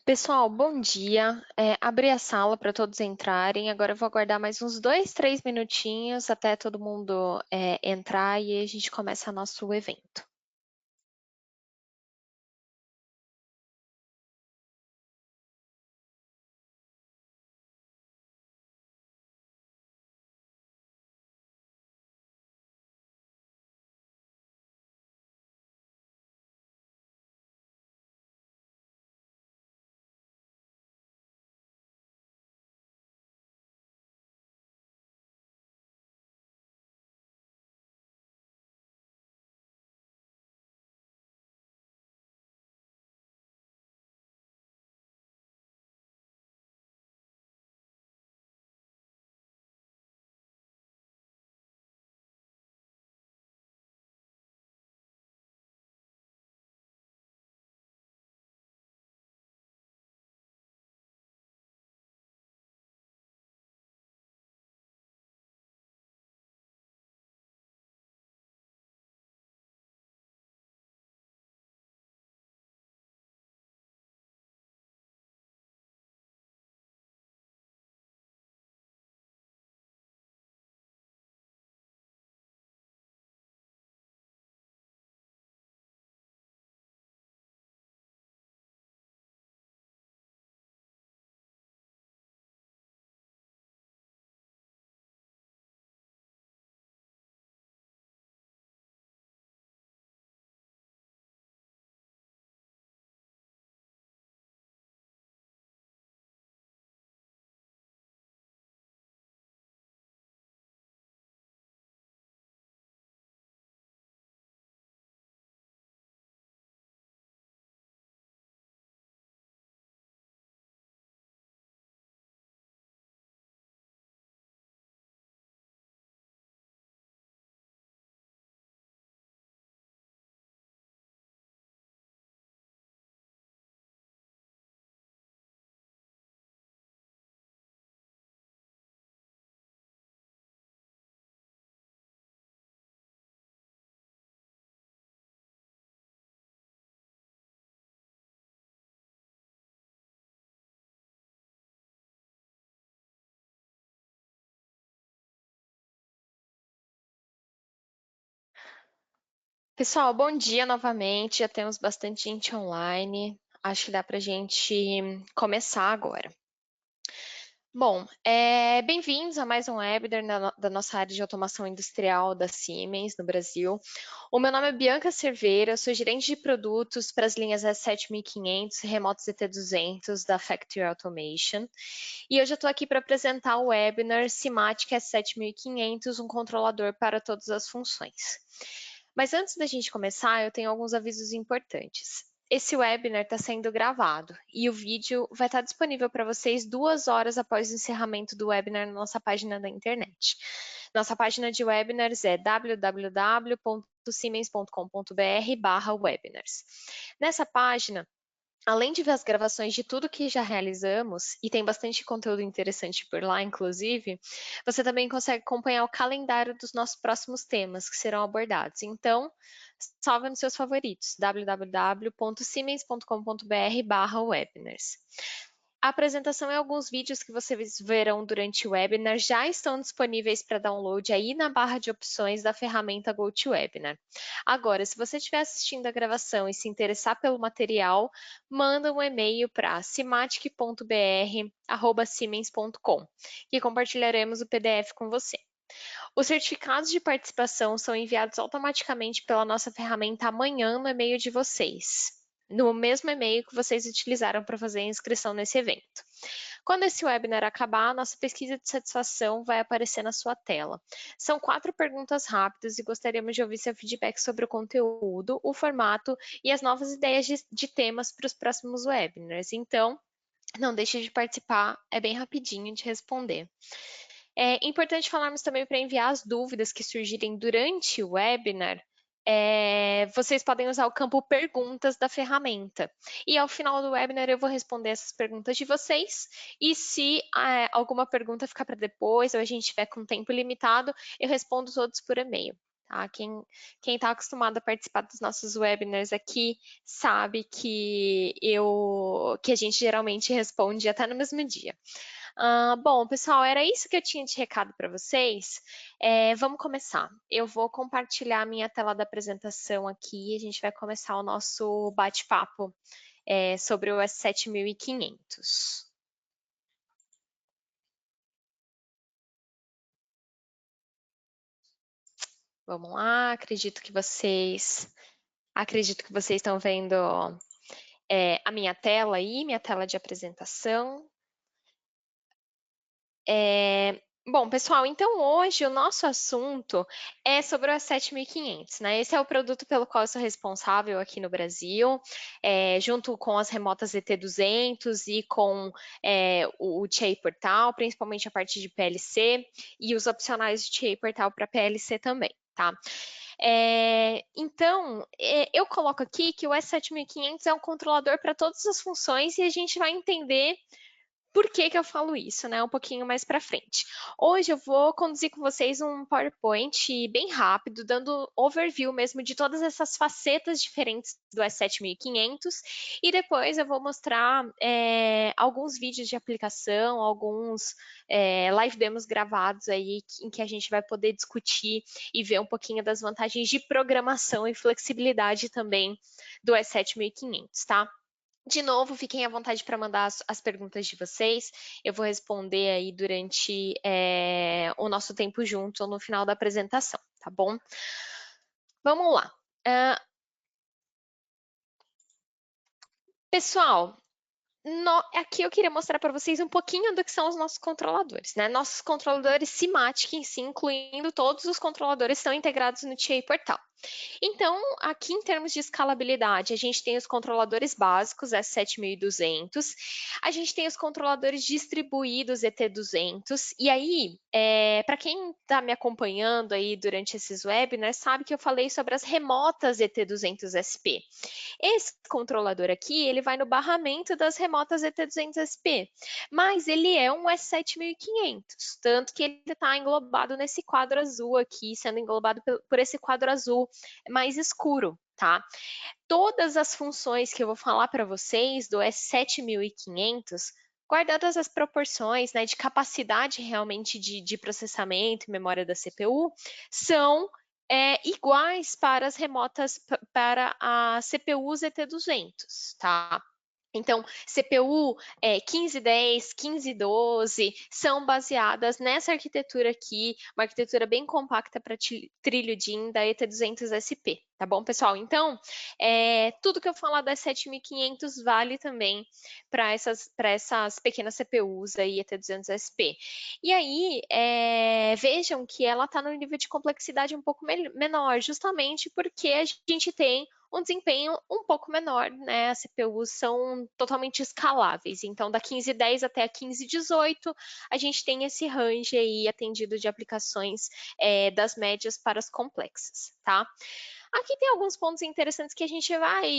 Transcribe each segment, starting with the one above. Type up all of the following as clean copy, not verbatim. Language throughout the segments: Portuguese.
Pessoal, bom dia. Abri a sala para todos entrarem. Agora eu vou aguardar mais uns 2, 3 minutinhos até todo mundo entrar e aí a gente começa nosso evento. Pessoal, bom dia novamente. Já temos bastante gente online. Acho que dá para a gente começar agora. Bom, bem-vindos a mais um webinar da nossa área de automação industrial da Siemens no Brasil. O meu nome é Bianca Cerveira, sou gerente de produtos para as linhas S7500 e Remoto ZT200 da Factory Automation. E hoje eu estou aqui para apresentar o webinar Simatic S7500, um controlador para todas as funções. Mas antes da gente começar, eu tenho alguns avisos importantes. Esse webinar está sendo gravado e o vídeo vai estar disponível para vocês 2 horas após o encerramento do webinar na nossa página da internet. Nossa página de webinars é www.siemens.com.br/webinars. Nessa página, além de ver as gravações de tudo que já realizamos, e tem bastante conteúdo interessante por lá, inclusive, você também consegue acompanhar o calendário dos nossos próximos temas que serão abordados. Então, salve nos seus favoritos, www.siemens.com.br/webinars. A apresentação e alguns vídeos que vocês verão durante o webinar já estão disponíveis para download aí na barra de opções da ferramenta GoToWebinar. Agora, se você estiver assistindo a gravação e se interessar pelo material, manda um e-mail para simatic.br@siemens.com, que compartilharemos o PDF com você. Os certificados de participação são enviados automaticamente pela nossa ferramenta amanhã no e-mail de vocês, no mesmo e-mail que vocês utilizaram para fazer a inscrição nesse evento. Quando esse webinar acabar, a nossa pesquisa de satisfação vai aparecer na sua tela. São 4 perguntas rápidas e gostaríamos de ouvir seu feedback sobre o conteúdo, o formato e as novas ideias de temas para os próximos webinars. Então, não deixe de participar, é bem rapidinho de responder. É importante falarmos também para enviar as dúvidas que surgirem durante o webinar. Vocês podem usar o campo perguntas da ferramenta. E ao final do webinar eu vou responder essas perguntas de vocês. E se alguma pergunta ficar para depois ou a gente tiver com tempo limitado, eu respondo todos por e-mail. tá? Quem está acostumado a participar dos nossos webinars aqui sabe que a gente geralmente responde até no mesmo dia. Bom, pessoal, era isso que eu tinha de recado para vocês. Vamos começar. Eu vou compartilhar a minha tela da apresentação aqui e a gente vai começar o nosso bate-papo sobre o S7500. Vamos lá, acredito que vocês estão vendo a minha tela aí, minha tela de apresentação. Bom, pessoal, então hoje o nosso assunto é sobre o S7500, né? Esse é o produto pelo qual eu sou responsável aqui no Brasil, junto com as remotas ET200 e com o TIA Portal, principalmente a parte de PLC, e os opcionais de TIA Portal para PLC também, tá? Então, eu coloco aqui que o S7500 é um controlador para todas as funções e a gente vai entender por que que eu falo isso, né? Um pouquinho mais para frente. Hoje eu vou conduzir com vocês um PowerPoint bem rápido, dando overview mesmo de todas essas facetas diferentes do S7500 e depois eu vou mostrar alguns vídeos de aplicação, alguns live demos gravados aí em que a gente vai poder discutir e ver um pouquinho das vantagens de programação e flexibilidade também do S7500, tá? De novo, fiquem à vontade para mandar as perguntas de vocês. Eu vou responder aí durante o nosso tempo junto ou no final da apresentação, tá bom? Vamos lá. Pessoal, aqui eu queria mostrar para vocês um pouquinho do que são os nossos controladores, né? Nossos controladores SIMATIC em si, incluindo todos os controladores que estão integrados no TIA Portal. Então, aqui em termos de escalabilidade, a gente tem os controladores básicos S7200, a gente tem os controladores distribuídos ET200, e aí, para quem está me acompanhando aí durante esses webinars, sabe que eu falei sobre as remotas ET200SP. Esse controlador aqui, ele vai no barramento das remotas ET200SP, mas ele é um S7500, tanto que ele está englobado nesse quadro azul aqui, sendo englobado por esse quadro azul mais escuro, tá? Todas as funções que eu vou falar para vocês do S7500, guardadas as proporções, né, de capacidade realmente de processamento e memória da CPU, são iguais para as remotas, para a CPU ZT200, tá? Então, CPU 1510, 1512 são baseadas nessa arquitetura aqui, uma arquitetura bem compacta para trilho DIN da ET200SP, tá bom, pessoal? Então, tudo que eu falar das 7500 vale também para essas pequenas CPUs aí, ET200SP. E aí, vejam que ela está no nível de complexidade um pouco menor, justamente porque a gente tem um desempenho um pouco menor, né? As CPUs são totalmente escaláveis. Então, da 1510 até a 1518, a gente tem esse range aí atendido de aplicações das médias para as complexas, tá? Aqui tem alguns pontos interessantes que a gente vai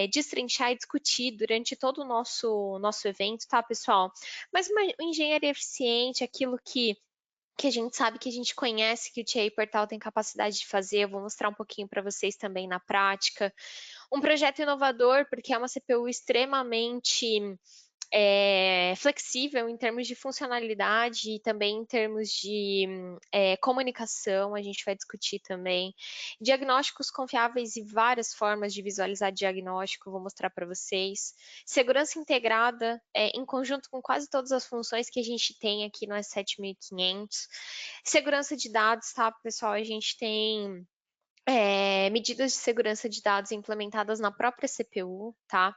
destrinchar e discutir durante todo o nosso evento, tá, pessoal? Mas uma engenharia eficiente, aquilo que a gente sabe, que a gente conhece, que o TIA Portal tem capacidade de fazer. Eu vou mostrar um pouquinho para vocês também na prática. Um projeto inovador, porque é uma CPU extremamente flexível em termos de funcionalidade e também em termos de comunicação, a gente vai discutir também. Diagnósticos confiáveis e várias formas de visualizar diagnóstico, vou mostrar para vocês. Segurança integrada, em conjunto com quase todas as funções que a gente tem aqui no S7500. Segurança de dados, tá, pessoal? A gente tem medidas de segurança de dados implementadas na própria CPU, tá?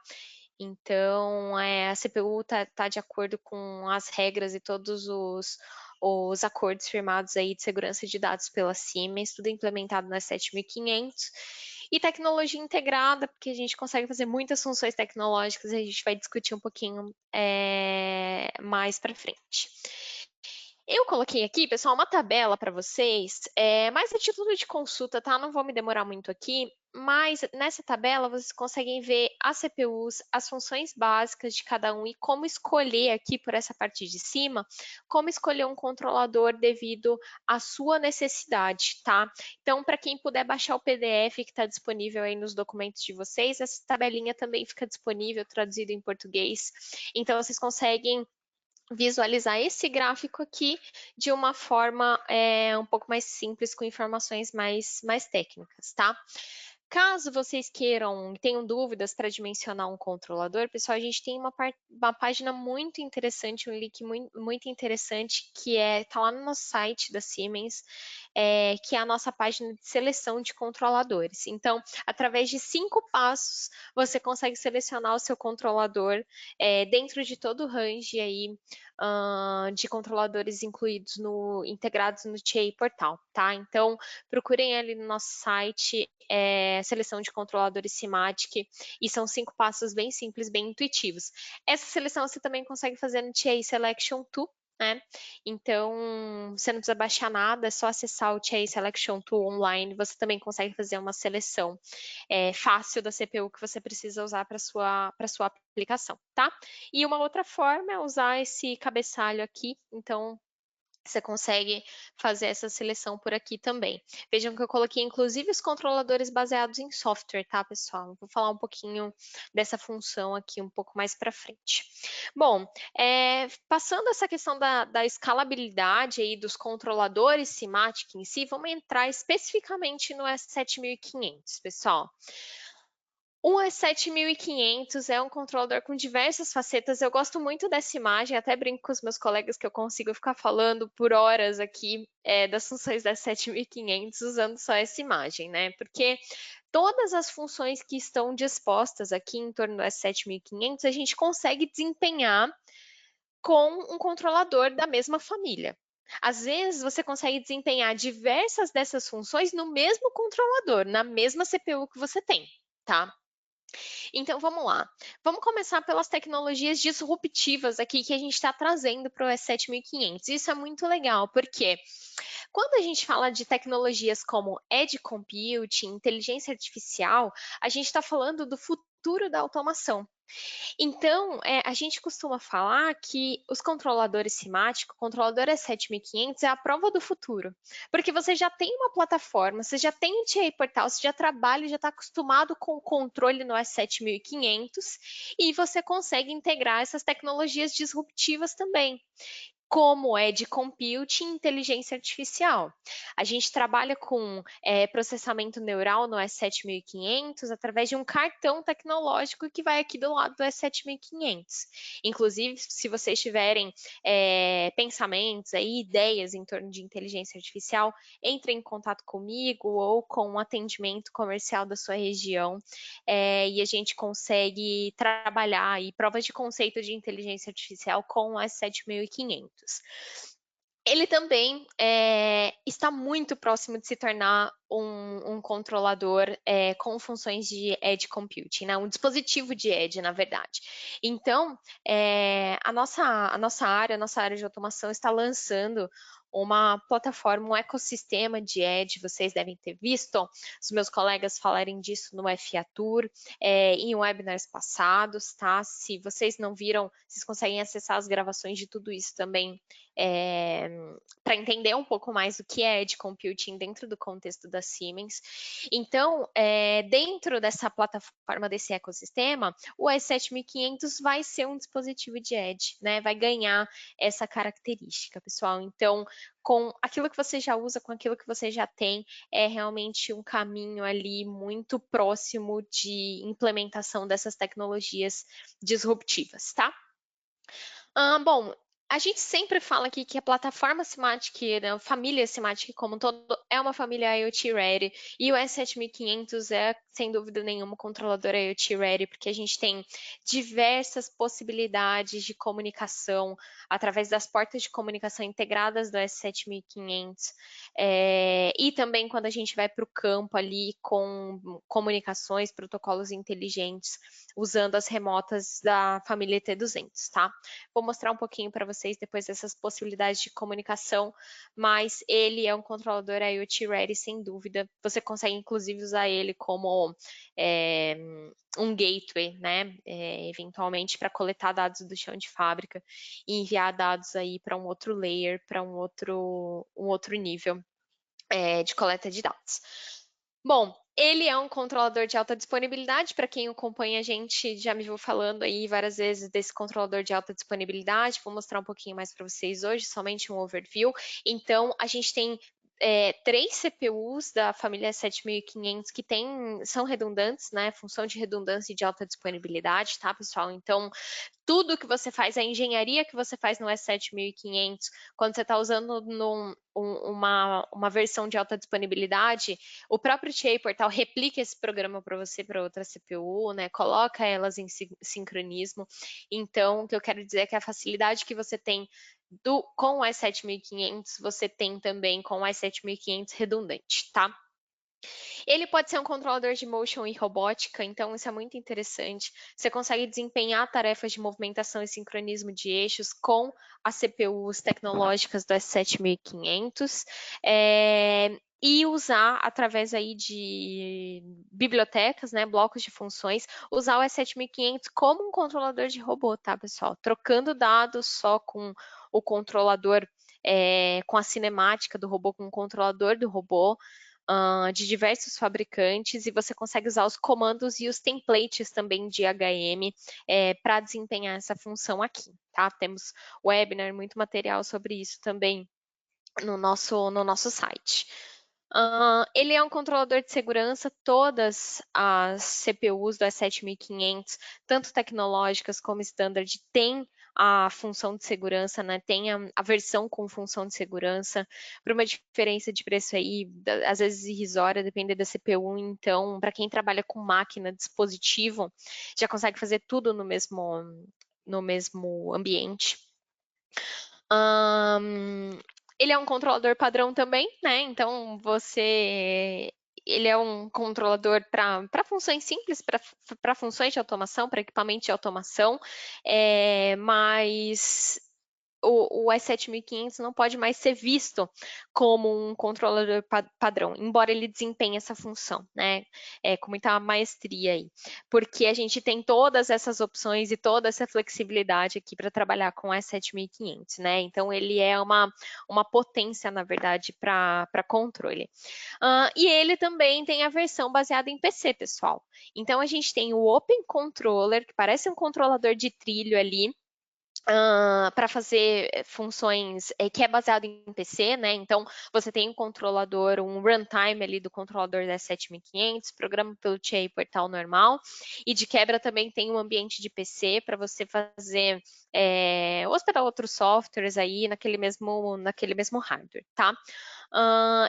Então, a CPU está de acordo com as regras e todos os acordos firmados aí de segurança de dados pela Siemens, tudo implementado na 7500. E tecnologia integrada, porque a gente consegue fazer muitas funções tecnológicas, e a gente vai discutir um pouquinho mais para frente. Eu coloquei aqui, pessoal, uma tabela para vocês, mais a título de consulta, tá? Não vou me demorar muito aqui, mas nessa tabela vocês conseguem ver as CPUs, as funções básicas de cada um e como escolher aqui por essa parte de cima, como escolher um controlador devido à sua necessidade, tá? Então, para quem puder baixar o PDF que está disponível aí nos documentos de vocês, essa tabelinha também fica disponível, traduzido em português. Então, vocês conseguem visualizar esse gráfico aqui de uma forma um pouco mais simples, com informações mais técnicas, tá? Caso vocês queiram, tenham dúvidas para dimensionar um controlador, pessoal, a gente tem uma página muito interessante, um link muito interessante, que tá lá no nosso site da Siemens, que é a nossa página de seleção de controladores. Então, através de 5 passos, você consegue selecionar o seu controlador dentro de todo o range aí, de controladores integrados no TIA Portal, tá? Então, procurem ali no nosso site seleção de controladores Simatic, e são 5 passos bem simples, bem intuitivos. Essa seleção você também consegue fazer no TIA Selection Tool, né? Então, você não precisa baixar nada, é só acessar o TIA Selection Tool online, você também consegue fazer uma seleção fácil da CPU que você precisa usar para sua aplicação, tá? E uma outra forma é usar esse cabeçalho aqui, então você consegue fazer essa seleção por aqui também. Vejam que eu coloquei, inclusive, os controladores baseados em software, tá, pessoal? Vou falar um pouquinho dessa função aqui um pouco mais para frente. Bom, passando essa questão da escalabilidade aí dos controladores Simatic em si, vamos entrar especificamente no S7500, pessoal. O S7500 é um controlador com diversas facetas. Eu gosto muito dessa imagem, até brinco com os meus colegas que eu consigo ficar falando por horas aqui das funções da S7500 usando só essa imagem, né? Porque todas as funções que estão dispostas aqui em torno do S7500 a gente consegue desempenhar com um controlador da mesma família. Às vezes, você consegue desempenhar diversas dessas funções no mesmo controlador, na mesma CPU que você tem, tá? Então, vamos lá. Vamos começar pelas tecnologias disruptivas aqui que a gente está trazendo para o S7500. Isso é muito legal, porque quando a gente fala de tecnologias como Edge Computing, inteligência artificial, a gente está falando do futuro da automação. Então, a gente costuma falar que os controladores simáticos, o controlador S7500 é a prova do futuro, porque você já tem uma plataforma, você já tem o TIA Portal, você já trabalha, já está acostumado com o controle no S7500 e você consegue integrar essas tecnologias disruptivas também, como Edge Computing e inteligência artificial. A gente trabalha com processamento neural no S7500 através de um cartão tecnológico que vai aqui do lado do S7500. Inclusive, se vocês tiverem pensamentos, aí, ideias em torno de inteligência artificial, entrem em contato comigo ou com o atendimento comercial da sua região e a gente consegue trabalhar aí provas de conceito de inteligência artificial com o S7500. Ele também está muito próximo de se tornar um controlador com funções de Edge Computing, né? Um dispositivo de Edge, na verdade. Então, a nossa área de automação está lançando uma plataforma, um ecossistema de Edge, vocês devem ter visto os meus colegas falarem disso no FA Tour, em webinars passados, tá? Se vocês não viram, vocês conseguem acessar as gravações de tudo isso também para entender um pouco mais o que é Edge Computing dentro do contexto da Siemens. Então, dentro dessa plataforma, desse ecossistema, o S7500 vai ser um dispositivo de Edge, né? Vai ganhar essa característica, pessoal. Então, com aquilo que você já usa, com aquilo que você já tem, é realmente um caminho ali muito próximo de implementação dessas tecnologias disruptivas, tá? Bom, a gente sempre fala aqui que a plataforma Simatic, né, a família Simatic como um todo, é uma família IoT Ready, e o S7500 é, sem dúvida nenhuma, um controlador IoT Ready, porque a gente tem diversas possibilidades de comunicação através das portas de comunicação integradas do S7500, e também quando a gente vai para o campo ali com comunicações, protocolos inteligentes, usando as remotas da família T200, tá? Vou mostrar um pouquinho para vocês vocês depois dessas possibilidades de comunicação, mas ele é um controlador IoT Ready, sem dúvida. Você consegue, inclusive, usar ele como um gateway, né? Eventualmente para coletar dados do chão de fábrica e enviar dados aí para um outro layer, para um outro nível de coleta de dados. Bom, ele é um controlador de alta disponibilidade. Para quem acompanha a gente, já me viu falando aí várias vezes desse controlador de alta disponibilidade. Vou mostrar um pouquinho mais para vocês hoje, somente um overview. Então, a gente tem 3 CPUs da família 7500 que são redundantes, né? Função de redundância e de alta disponibilidade, tá, pessoal? Então, tudo que você faz, a engenharia que você faz no S7500, quando você está usando uma versão de alta disponibilidade, o próprio TIA Portal replica esse programa para você para outra CPU, né? Coloca elas em sincronismo. Então, o que eu quero dizer é que a facilidade que você tem com o S7500, você tem também com o S7500 redundante, tá? Ele pode ser um controlador de motion e robótica, então isso é muito interessante. Você consegue desempenhar tarefas de movimentação e sincronismo de eixos com as CPUs tecnológicas do S7500. E usar através aí de bibliotecas, né, blocos de funções, usar o S7500 como um controlador de robô, tá, pessoal? Trocando dados só com o controlador, com a cinemática do robô, com o controlador do robô, de diversos fabricantes, e você consegue usar os comandos e os templates também de HM para desempenhar essa função aqui, tá? Temos webinar, muito material sobre isso também no nosso site. Ele é um controlador de segurança. Todas as CPUs do S7500, tanto tecnológicas como standard, têm a função de segurança, né? Tem a versão com função de segurança, por uma diferença de preço aí, às vezes irrisória, depende da CPU. Então, para quem trabalha com máquina, dispositivo, já consegue fazer tudo no mesmo ambiente. Ele é um controlador padrão também, né? Então ele é um controlador para funções simples, para funções de automação, para equipamento de automação, mas o S7500 não pode mais ser visto como um controlador padrão, embora ele desempenhe essa função, né? Com muita maestria aí, porque a gente tem todas essas opções e toda essa flexibilidade aqui para trabalhar com o S7500, né? Então ele é uma potência, na verdade, para controle. E ele também tem a versão baseada em PC, pessoal. Então a gente tem o Open Controller, que parece um controlador de trilho ali, para fazer funções que é baseado em PC, né? Então, você tem um controlador, um runtime ali do controlador da 7500, programa pelo TIA Portal normal, e de quebra também tem um ambiente de PC para você fazer, hospedar outros softwares aí naquele mesmo hardware, tá?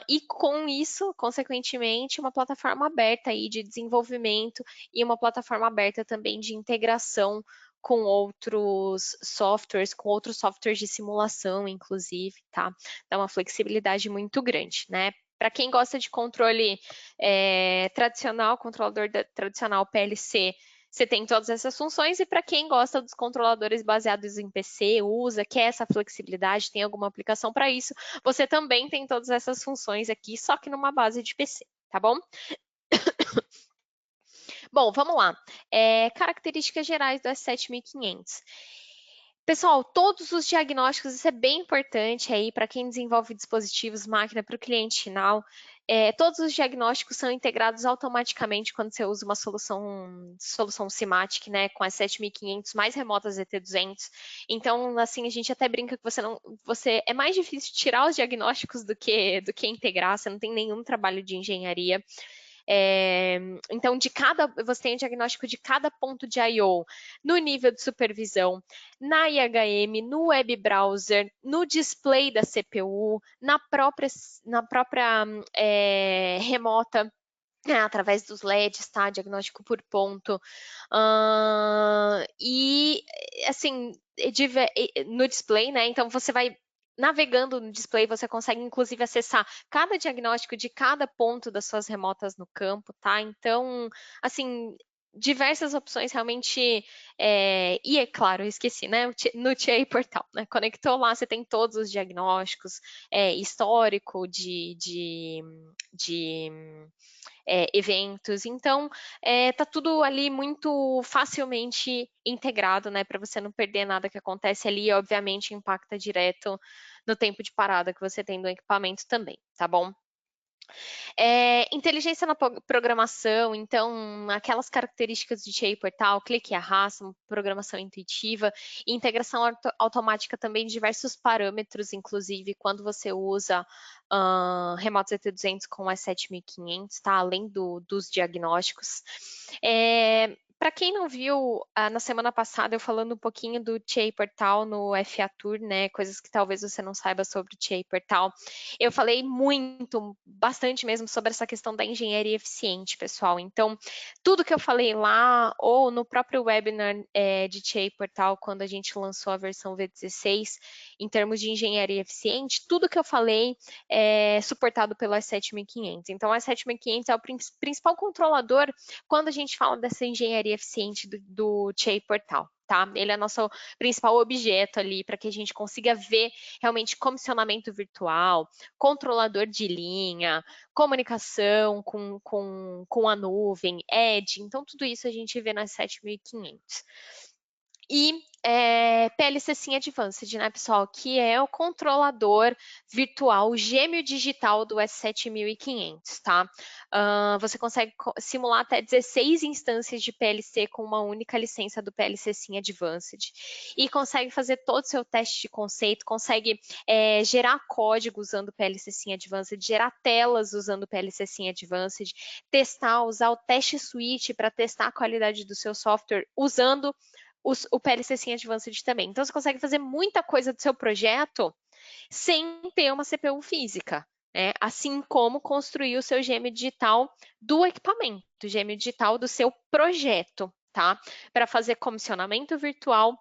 E com isso, consequentemente, uma plataforma aberta aí de desenvolvimento e uma plataforma aberta também de integração com outros softwares de simulação, inclusive, tá? Dá uma flexibilidade muito grande, né? Para quem gosta de controle tradicional, controlador tradicional PLC, você tem todas essas funções, e para quem gosta dos controladores baseados em PC, quer essa flexibilidade, tem alguma aplicação para isso, você também tem todas essas funções aqui, só que numa base de PC, tá bom? Bom, vamos lá. Características gerais do S7500. Pessoal, todos os diagnósticos, isso é bem importante aí para quem desenvolve dispositivos, máquina para o cliente final. Todos os diagnósticos são integrados automaticamente quando você usa uma solução SIMATIC, né, com as 7500 mais remotas ET200. Então, assim, a gente até brinca que é mais difícil tirar os diagnósticos do que integrar. Você não tem nenhum trabalho de engenharia. Então, você tem o diagnóstico de cada ponto de I/O no nível de supervisão, na IHM, no web browser, no display da CPU, na própria remota, através dos LEDs, tá? Diagnóstico por ponto. E, assim, no display, né? Então, você vai navegando no display, você consegue, inclusive, acessar cada diagnóstico de cada ponto das suas remotas no campo, tá? Então, assim, diversas opções realmente, e é claro, eu esqueci, né? No TI Portal, né? Conectou lá, você tem todos os diagnósticos, histórico de eventos. Então, tá tudo ali muito facilmente integrado, né? Para você não perder nada que acontece ali, e obviamente impacta direto no tempo de parada que você tem do equipamento também, tá bom? Inteligência na programação, então, aquelas características de TI Portal, clique e arrasta, uma programação intuitiva, e integração automática também de diversos parâmetros, inclusive quando você usa Remoto ZT200 com S7500, tá? Além dos diagnósticos. Para quem não viu, na semana passada eu falando um pouquinho do TI Portal no FA Tour, né? Coisas que talvez você não saiba sobre o TI Portal. Eu falei muito, bastante mesmo, sobre essa questão da engenharia eficiente, pessoal. Então, tudo que eu falei lá, ou no próprio webinar de TI Portal, quando a gente lançou a versão V16, em termos de engenharia eficiente, tudo que eu falei é suportado pelo S7500. Então, o S7500 é o principal controlador quando a gente fala dessa engenharia eficiente do TI Portal. Tá? Ele é nosso principal objeto ali para que a gente consiga ver realmente comissionamento virtual, controlador de linha, comunicação com a nuvem, edge. Então, tudo isso a gente vê nas 7500. E PLC Sim Advanced, né, pessoal? Que é o controlador virtual gêmeo digital do S7500, tá? Você consegue simular até 16 instâncias de PLC com uma única licença do PLC Sim Advanced. E consegue fazer todo o seu teste de conceito, consegue gerar código usando o PLC Sim Advanced, gerar telas usando o PLC Sim Advanced, testar, usar o teste suite para testar a qualidade do seu software usando o PLC Sim Advanced também. Então, você consegue fazer muita coisa do seu projeto sem ter uma CPU física, né? Assim como construir o seu gêmeo digital do equipamento, o gêmeo digital do seu projeto, tá? Para fazer comissionamento virtual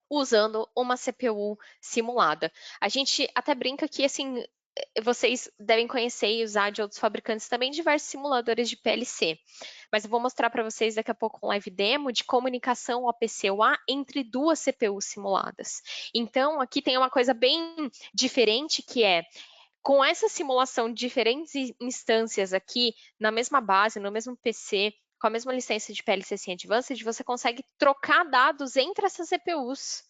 usando uma CPU simulada. A gente até brinca que, assim, vocês devem conhecer e usar de outros fabricantes também diversos simuladores de PLC. Mas eu vou mostrar para vocês daqui a pouco um live demo de comunicação OPC-UA entre duas CPUs simuladas. Então, aqui tem uma coisa bem diferente que é, com essa simulação de diferentes instâncias aqui, na mesma base, no mesmo PC, com a mesma licença de PLC Sim Advanced, você consegue trocar dados entre essas CPUs,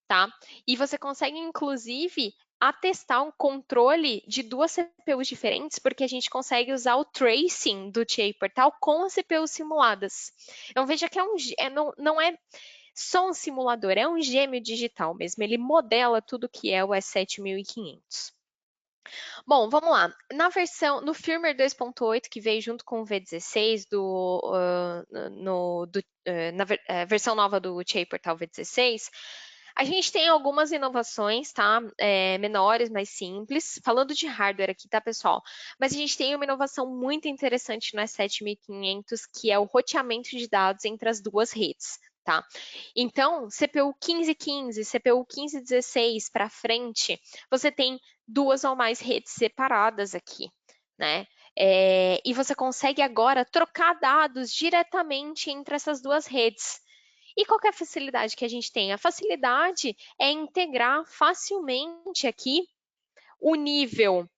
tá? E você consegue, inclusive, atestar um controle de duas CPUs diferentes, porque a gente consegue usar o tracing do TI Portal com as CPUs simuladas. Então, veja que não é só um simulador, é um gêmeo digital mesmo. Ele modela tudo que é o S7500. Bom, vamos lá. No firmware 2.8, que veio junto com o V16 na versão nova do TI Portal V16, a gente tem algumas inovações, tá? Menores, mais simples. Falando de hardware aqui, tá, pessoal? Mas a gente tem uma inovação muito interessante no S7500, que é o roteamento de dados entre as duas redes, tá? Então, CPU 1515, CPU 1516 para frente, você tem duas ou mais redes separadas aqui, né? E você consegue agora trocar dados diretamente entre essas duas redes. E qual que é a facilidade que a gente tem? A facilidade é integrar facilmente aqui o nível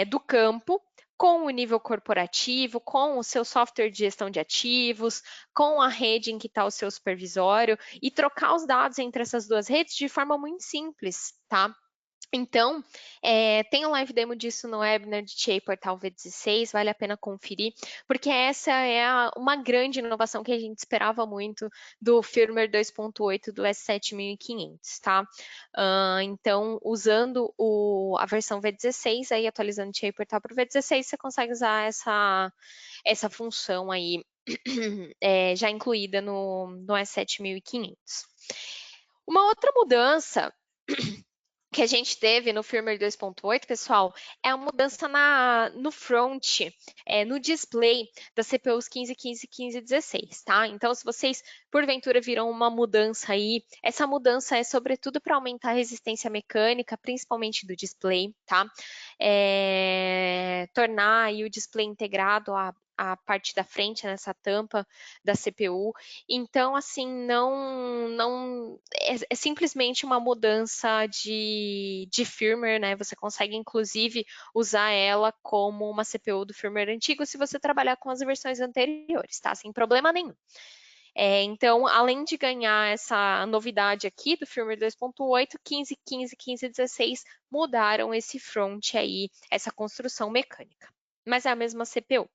do campo com o nível corporativo, com o seu software de gestão de ativos, com a rede em que está o seu supervisório e trocar os dados entre essas duas redes de forma muito simples, tá? Então, tem um live demo disso no webinar de TI Portal V16, vale a pena conferir, porque essa é uma grande inovação que a gente esperava muito do firmware 2.8 do S7500, tá? Então, usando a versão V16, aí atualizando o TI Portal para o V16, você consegue usar essa função aí já incluída no S7500. Uma outra mudança que a gente teve no firmware 2.8, pessoal, é a mudança no front, no display das CPUs 15, 15, 15 e 16, tá? Então, se vocês, porventura, viram uma mudança aí, essa mudança é sobretudo para aumentar a resistência mecânica, principalmente do display, tá? Tornar aí o display integrado a parte da frente, nessa tampa da CPU. Então, assim, não é simplesmente uma mudança de firmware, né? Você consegue, inclusive, usar ela como uma CPU do firmware antigo se você trabalhar com as versões anteriores, tá? Sem problema nenhum. Então, além de ganhar essa novidade aqui do firmware 2.8, 15, 15, 15 e 16 mudaram esse front aí, essa construção mecânica. Mas é a mesma CPU.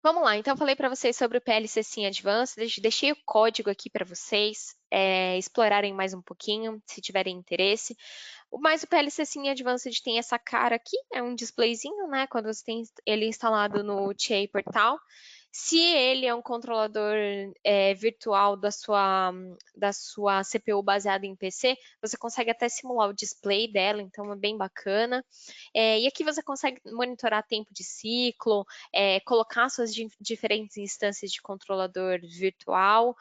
Vamos lá, então eu falei para vocês sobre o PLC Sim Advanced, deixei o código aqui para vocês explorarem mais um pouquinho, se tiverem interesse. Mas o PLC Sim Advanced tem essa cara aqui, é um displayzinho, né? Quando você tem ele instalado no TIA Portal. Se ele é um controlador virtual da sua CPU baseada em PC, você consegue até simular o display dela, então é bem bacana. E aqui você consegue monitorar tempo de ciclo, colocar suas diferentes instâncias de controlador virtual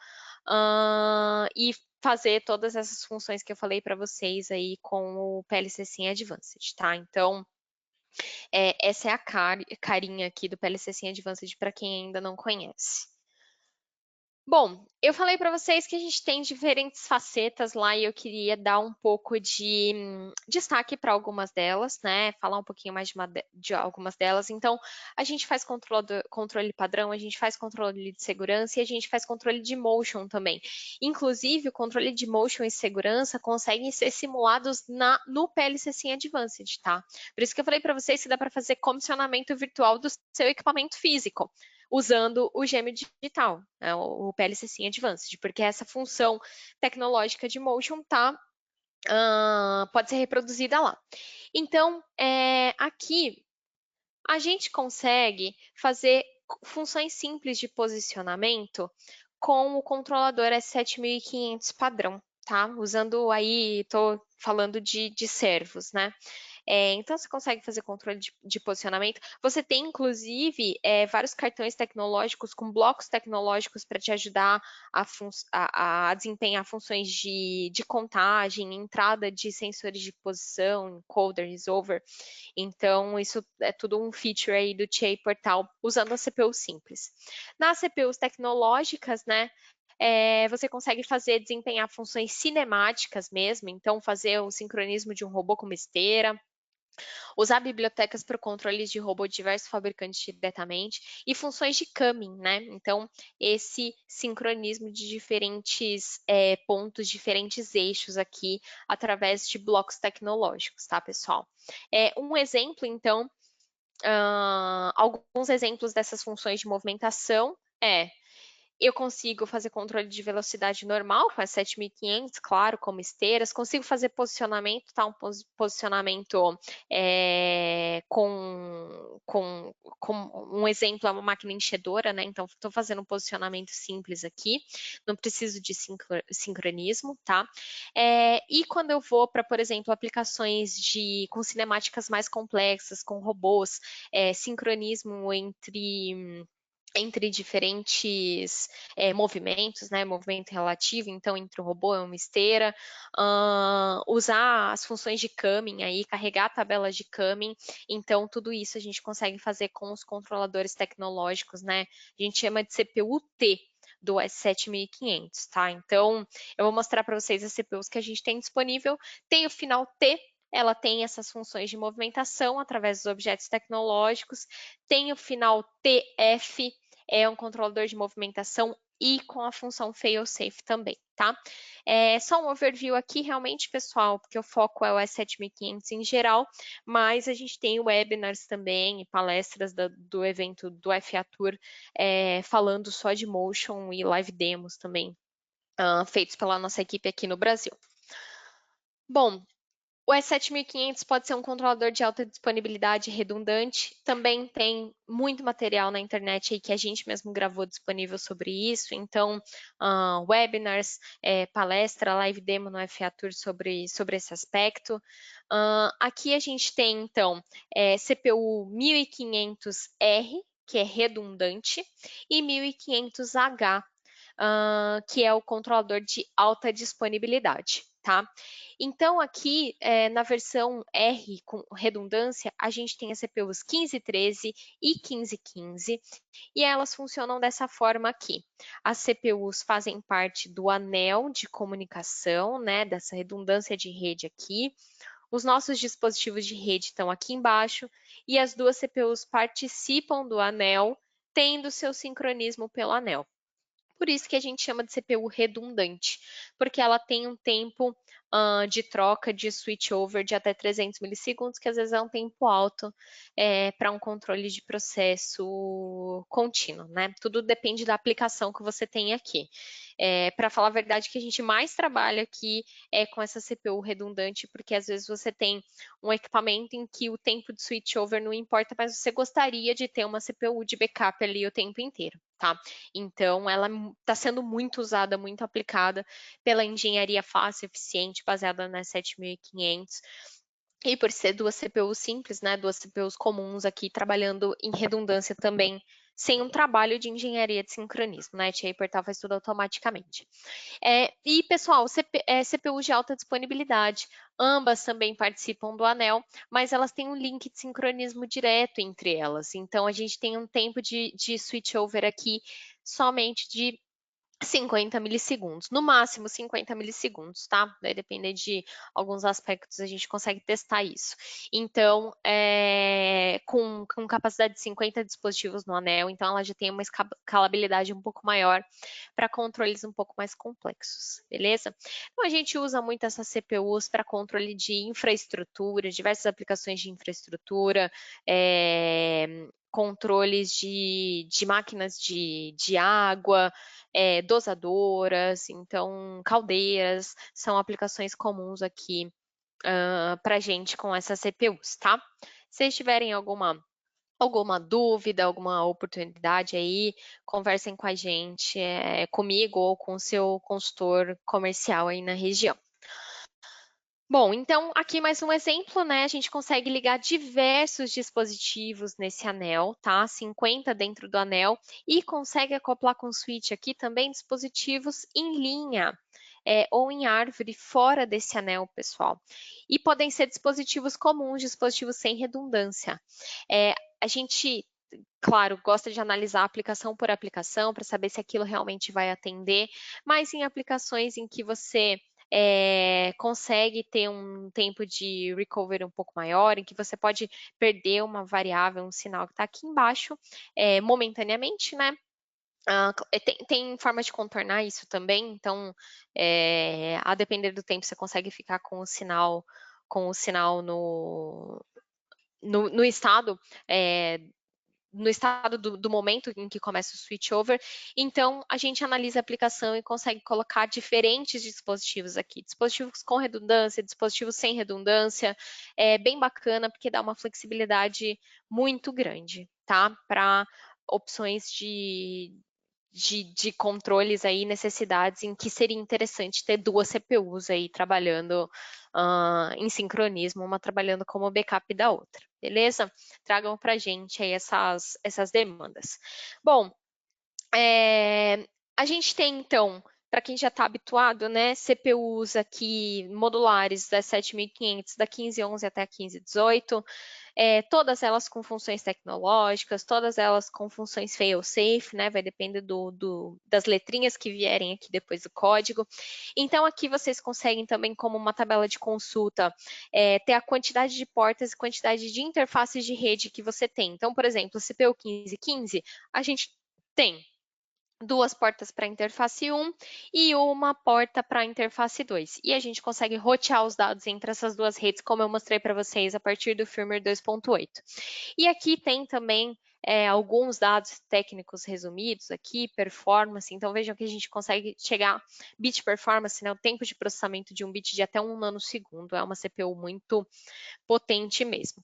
e fazer todas essas funções que eu falei para vocês aí com o PLC Sim Advanced, tá? Então, essa é a carinha aqui do PLC Sim Advanced para quem ainda não conhece. Bom, eu falei para vocês que a gente tem diferentes facetas lá e eu queria dar um pouco de destaque para algumas delas, né? Falar um pouquinho mais de algumas delas. Então, a gente faz controle padrão, a gente faz controle de segurança e a gente faz controle de motion também. Inclusive, o controle de motion e segurança conseguem ser simulados no PLC Sim Advanced, tá? Por isso que eu falei para vocês que dá para fazer comissionamento virtual do seu equipamento físico usando o gêmeo digital, né, o PLC Sim Advanced, porque essa função tecnológica de motion pode ser reproduzida lá. Então, aqui a gente consegue fazer funções simples de posicionamento com o controlador S7500 padrão, tá? Usando aí, estou falando de servos, né? Então, você consegue fazer controle de posicionamento. Você tem, inclusive, vários cartões tecnológicos com blocos tecnológicos para te ajudar a desempenhar funções de contagem, entrada de sensores de posição, encoder, resolver. Então, isso é tudo um feature aí do TIA Portal usando a CPU simples. Nas CPUs tecnológicas, né, você consegue desempenhar funções cinemáticas mesmo, então fazer o sincronismo de um robô com uma esteira, usar bibliotecas para o controle de robô de diversos fabricantes diretamente e funções de camming, né? Então, esse sincronismo de diferentes pontos, diferentes eixos aqui, através de blocos tecnológicos, tá, pessoal? Um exemplo, então, alguns exemplos dessas funções de movimentação eu consigo fazer controle de velocidade normal com as 7500, claro, como esteiras. Consigo fazer posicionamento, tá? Um posicionamento com um exemplo, é uma máquina enchedora, né? Então, estou fazendo um posicionamento simples aqui. Não preciso de sincronismo, tá? E quando eu vou para, por exemplo, aplicações com cinemáticas mais complexas, com robôs, sincronismo entre diferentes movimentos, né? Movimento relativo, então entre o robô e uma esteira, usar as funções de camming aí, carregar tabelas de camming, então tudo isso a gente consegue fazer com os controladores tecnológicos, né? A gente chama de CPU-T do S7500, tá? Então, eu vou mostrar para vocês as CPUs que a gente tem disponível. Tem o final T, ela tem essas funções de movimentação através dos objetos tecnológicos, tem o final TF, é um controlador de movimentação e com a função fail-safe também, tá? Só um overview aqui, realmente, pessoal, porque o foco é o S7500 em geral, mas a gente tem webinars também e palestras do evento do FA Tour falando só de motion e live demos também, feitos pela nossa equipe aqui no Brasil. Bom, o S7500 pode ser um controlador de alta disponibilidade redundante. Também tem muito material na internet aí que a gente mesmo gravou disponível sobre isso. Então, webinars, palestra, live demo no FA Tour sobre esse aspecto. Aqui a gente tem, então, CPU 1500R, que é redundante, e 1500H, que é o controlador de alta disponibilidade. tá? Então, aqui, na versão R com redundância, a gente tem as CPUs 1513 e 1515, e elas funcionam dessa forma aqui. As CPUs fazem parte do anel de comunicação, né, dessa redundância de rede aqui. Os nossos dispositivos de rede estão aqui embaixo, e as duas CPUs participam do anel, tendo seu sincronismo pelo anel. Por isso que a gente chama de CPU redundante, porque ela tem um tempo de troca de switchover de até 300 milissegundos, que às vezes é um tempo alto para um controle de processo contínuo, né? Tudo depende da aplicação que você tem aqui. Para falar a verdade, o que a gente mais trabalha aqui é com essa CPU redundante, porque às vezes você tem um equipamento em que o tempo de switchover não importa, mas você gostaria de ter uma CPU de backup ali o tempo inteiro, tá? Então, ela está sendo muito usada, muito aplicada pela engenharia fácil, eficiente, baseada na 7500. E por ser duas CPUs simples, né, duas CPUs comuns aqui, trabalhando em redundância também, sem um trabalho de engenharia de sincronismo, né? A Hypertal faz tudo automaticamente. E, pessoal, CPUs de alta disponibilidade, ambas também participam do anel, mas elas têm um link de sincronismo direto entre elas. Então, a gente tem um tempo de switchover aqui somente de 50 milissegundos, no máximo 50 milissegundos, tá? Vai depender de alguns aspectos, a gente consegue testar isso. Então, com capacidade de 50 dispositivos no anel, então ela já tem uma escalabilidade um pouco maior para controles um pouco mais complexos, beleza? Então, a gente usa muito essas CPUs para controle de infraestrutura, diversas aplicações de infraestrutura, controles de máquinas de água, dosadoras, então caldeiras, são aplicações comuns aqui para gente com essas CPUs, tá? Se vocês tiverem alguma dúvida, alguma oportunidade aí, conversem com a gente, comigo ou com o seu consultor comercial aí na região. Bom, então aqui mais um exemplo, né? A gente consegue ligar diversos dispositivos nesse anel, tá? 50 dentro do anel e consegue acoplar com o switch aqui também dispositivos em linha. Ou em árvore fora desse anel, pessoal. E podem ser dispositivos comuns, dispositivos sem redundância. A gente, claro, gosta de analisar aplicação por aplicação para saber se aquilo realmente vai atender, mas em aplicações em que você consegue ter um tempo de recovery um pouco maior, em que você pode perder uma variável, um sinal que está aqui embaixo, momentaneamente, né? Tem forma de contornar isso também, então, a depender do tempo, você consegue ficar com o sinal no estado no estado do momento em que começa o switchover. Então, a gente analisa a aplicação e consegue colocar diferentes dispositivos aqui. Dispositivos com redundância, dispositivos sem redundância. É bem bacana, porque dá uma flexibilidade muito grande, tá? Para opções de controles aí, necessidades em que seria interessante ter duas CPUs aí trabalhando em sincronismo, uma trabalhando como backup da outra, beleza? Tragam para a gente aí essas demandas. Bom, a gente tem então, para quem já está habituado, né, CPUs aqui modulares da 7500, da 1511 até a 1518, todas elas com funções tecnológicas, todas elas com funções fail-safe, né? Vai depender das letrinhas que vierem aqui depois do código. Então, aqui vocês conseguem também, como uma tabela de consulta, ter a quantidade de portas e quantidade de interfaces de rede que você tem. Então, por exemplo, CPU 1515, a gente tem duas portas para a interface 1 e uma porta para a interface 2. E a gente consegue rotear os dados entre essas duas redes, como eu mostrei para vocês a partir do firmware 2.8. E aqui tem também alguns dados técnicos resumidos aqui, performance. Então, vejam que a gente consegue chegar bit performance, né, o tempo de processamento de um bit de até 1 nanosegundo. É uma CPU muito potente mesmo.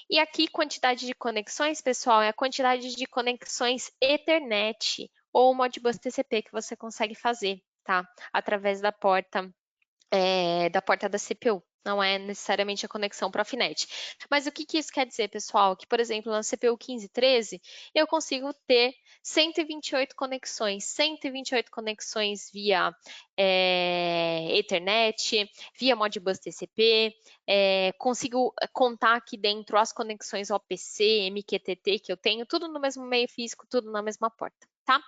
E aqui, quantidade de conexões, pessoal, é a quantidade de conexões Ethernet ou Modbus TCP que você consegue fazer, tá? Através da porta da CPU. não é necessariamente a conexão Profinet. Mas o que que isso quer dizer, pessoal? Que, por exemplo, na CPU 1513, eu consigo ter 128 conexões via Ethernet, via Modbus TCP, consigo contar aqui dentro as conexões OPC, MQTT que eu tenho, tudo no mesmo meio físico, tudo na mesma porta, tá?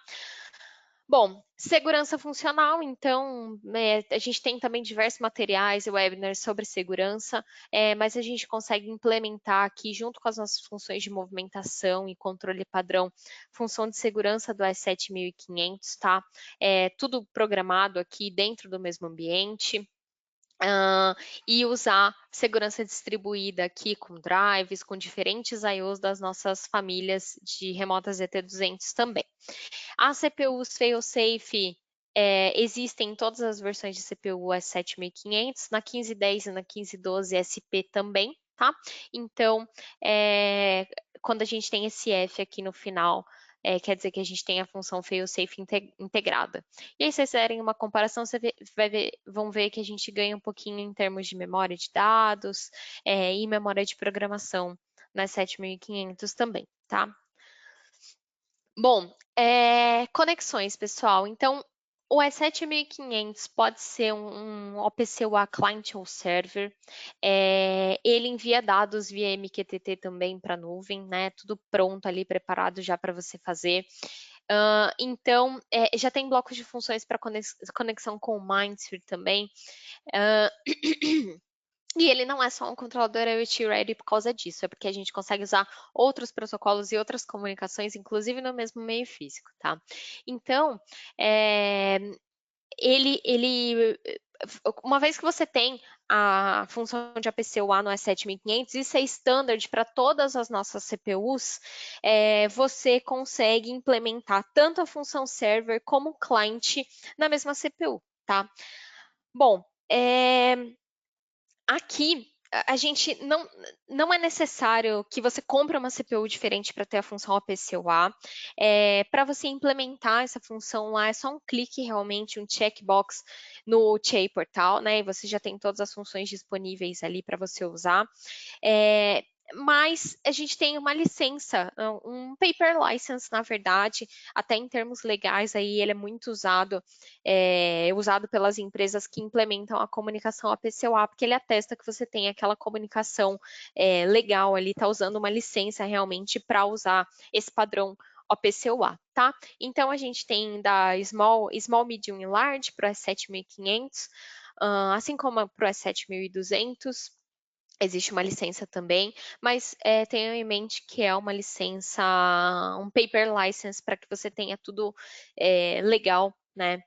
Bom, segurança funcional, então, a gente tem também diversos materiais e webinars sobre segurança, mas a gente consegue implementar aqui, junto com as nossas funções de movimentação e controle padrão, função de segurança do S7500, tá? Tudo programado aqui dentro do mesmo ambiente. E usar segurança distribuída aqui com drives, com diferentes I/Os das nossas famílias de remotas ZT200 também. As CPUs fail-safe existem em todas as versões de CPU S7500, na 1510 e na 1512 SP também, tá? Então, quando a gente tem esse F aqui no final, quer dizer que a gente tem a função fail-safe integrada. E aí, se vocês fizerem uma comparação, vocês vão ver que a gente ganha um pouquinho em termos de memória de dados e memória de programação nas 7500 também, tá? Bom, conexões, pessoal. Então, o S7500 pode ser um OPC-UA client ou server. Ele envia dados via MQTT também para a nuvem, né? Tudo pronto ali, preparado já para você fazer. Então, já tem blocos de funções para conexão com o MindSphere também. E ele não é só um controlador IoT Ready por causa disso, é porque a gente consegue usar outros protocolos e outras comunicações, inclusive no mesmo meio físico, tá? Então, uma vez que você tem a função de APC-UA no S7500, isso é standard para todas as nossas CPUs, você consegue implementar tanto a função server como client na mesma CPU, tá? Bom, aqui a gente não é necessário que você compre uma CPU diferente para ter a função APC-UA. Para você implementar essa função lá, é só um clique realmente, um checkbox no TIA Portal, né? E você já tem todas as funções disponíveis ali para você usar. Mas a gente tem uma licença, um paper license, na verdade, até em termos legais, aí ele é muito usado pelas empresas que implementam a comunicação APC-UA, porque ele atesta que você tem aquela comunicação legal ali, está usando uma licença realmente para usar esse padrão OPC-UA, tá? Então, a gente tem da Small, Medium e Large para o S7500, assim como para o S7200, existe uma licença também, mas tenham em mente que é uma licença, um paper license, para que você tenha tudo legal, né?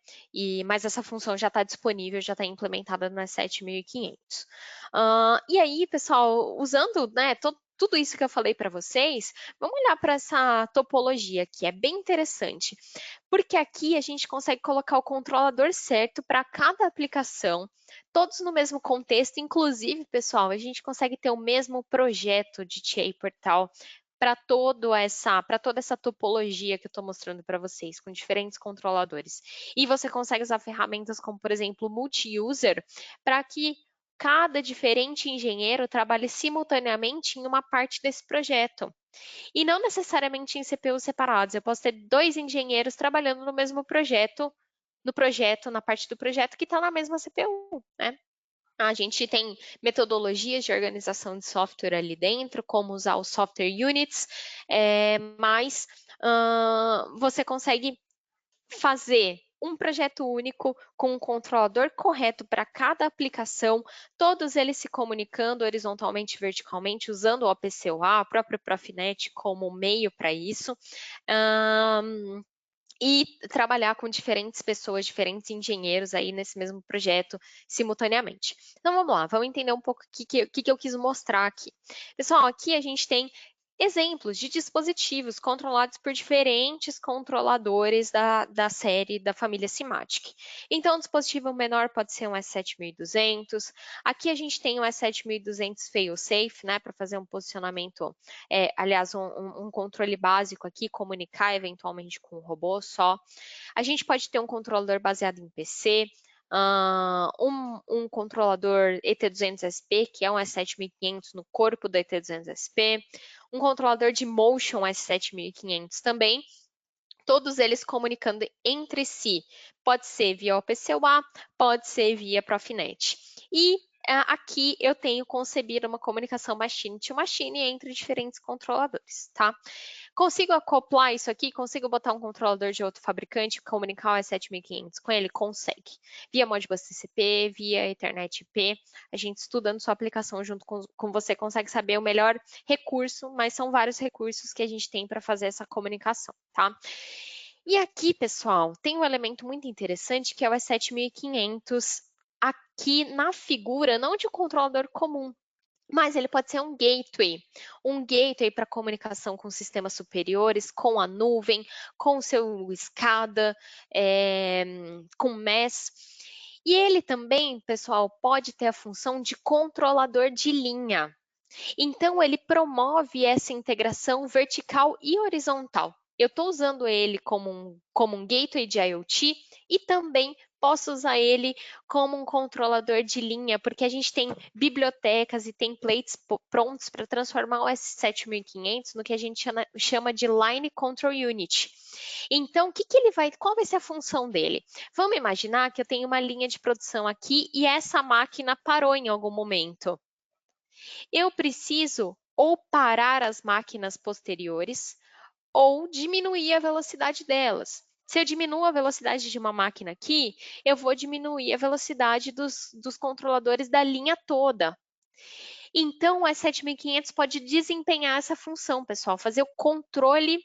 Mas essa função já está disponível, já está implementada nas 7500. E aí, pessoal, usando, né, tudo isso que eu falei para vocês, vamos olhar para essa topologia que é bem interessante, porque aqui a gente consegue colocar o controlador certo para cada aplicação, todos no mesmo contexto, inclusive, pessoal, a gente consegue ter o mesmo projeto de TA Portal para toda essa topologia que eu estou mostrando para vocês, com diferentes controladores. E você consegue usar ferramentas como, por exemplo, multi-user, para que cada diferente engenheiro trabalhe simultaneamente em uma parte desse projeto. E não necessariamente em CPUs separados. Eu posso ter dois engenheiros trabalhando no mesmo projeto, na parte do projeto que está na mesma CPU, né? A gente tem metodologias de organização de software ali dentro, como usar os software units, mas você consegue fazer um projeto único com um controlador correto para cada aplicação, todos eles se comunicando horizontalmente e verticalmente, usando o OPC-UA, a própria Profinet como meio para isso. E trabalhar com diferentes pessoas, diferentes engenheiros aí nesse mesmo projeto simultaneamente. Então vamos lá, vamos entender um pouco o que eu quis mostrar aqui. Pessoal, aqui a gente tem exemplos de dispositivos controlados por diferentes controladores da série da família Simatic. Então, o dispositivo menor pode ser um S7200. Aqui a gente tem um S7200 fail-safe, né, para fazer um posicionamento, aliás, um controle básico aqui, comunicar eventualmente com o robô só. A gente pode ter um controlador baseado em PC, um controlador ET200SP, que é um S7500 no corpo do ET200SP, um controlador de motion S7500 também, todos eles comunicando entre si. Pode ser via OPC-UA, pode ser via Profinet. E aqui eu tenho concebido uma comunicação machine to machine entre diferentes controladores, tá? Consigo acoplar isso aqui? Consigo botar um controlador de outro fabricante e comunicar o S7500 com ele? Consegue. Via Modbus TCP, via Ethernet IP. A gente estudando sua aplicação junto com você consegue saber o melhor recurso, mas são vários recursos que a gente tem para fazer essa comunicação, tá? E aqui, pessoal, tem um elemento muito interessante que é o S7500 aqui na figura, não de um controlador comum, mas ele pode ser um gateway para comunicação com sistemas superiores, com a nuvem, com o seu SCADA, com MES. E ele também, pessoal, pode ter a função de controlador de linha. Então, ele promove essa integração vertical e horizontal. Eu estou usando ele como um gateway de IoT e também posso usar ele como um controlador de linha, porque a gente tem bibliotecas e templates prontos para transformar o S7500 no que a gente chama de Line Control Unit. Então, qual vai ser a função dele? Vamos imaginar que eu tenho uma linha de produção aqui e essa máquina parou em algum momento. Eu preciso ou parar as máquinas posteriores ou diminuir a velocidade delas. Se eu diminuo a velocidade de uma máquina aqui, eu vou diminuir a velocidade dos controladores da linha toda. Então, o S7500 pode desempenhar essa função, pessoal, fazer o controle,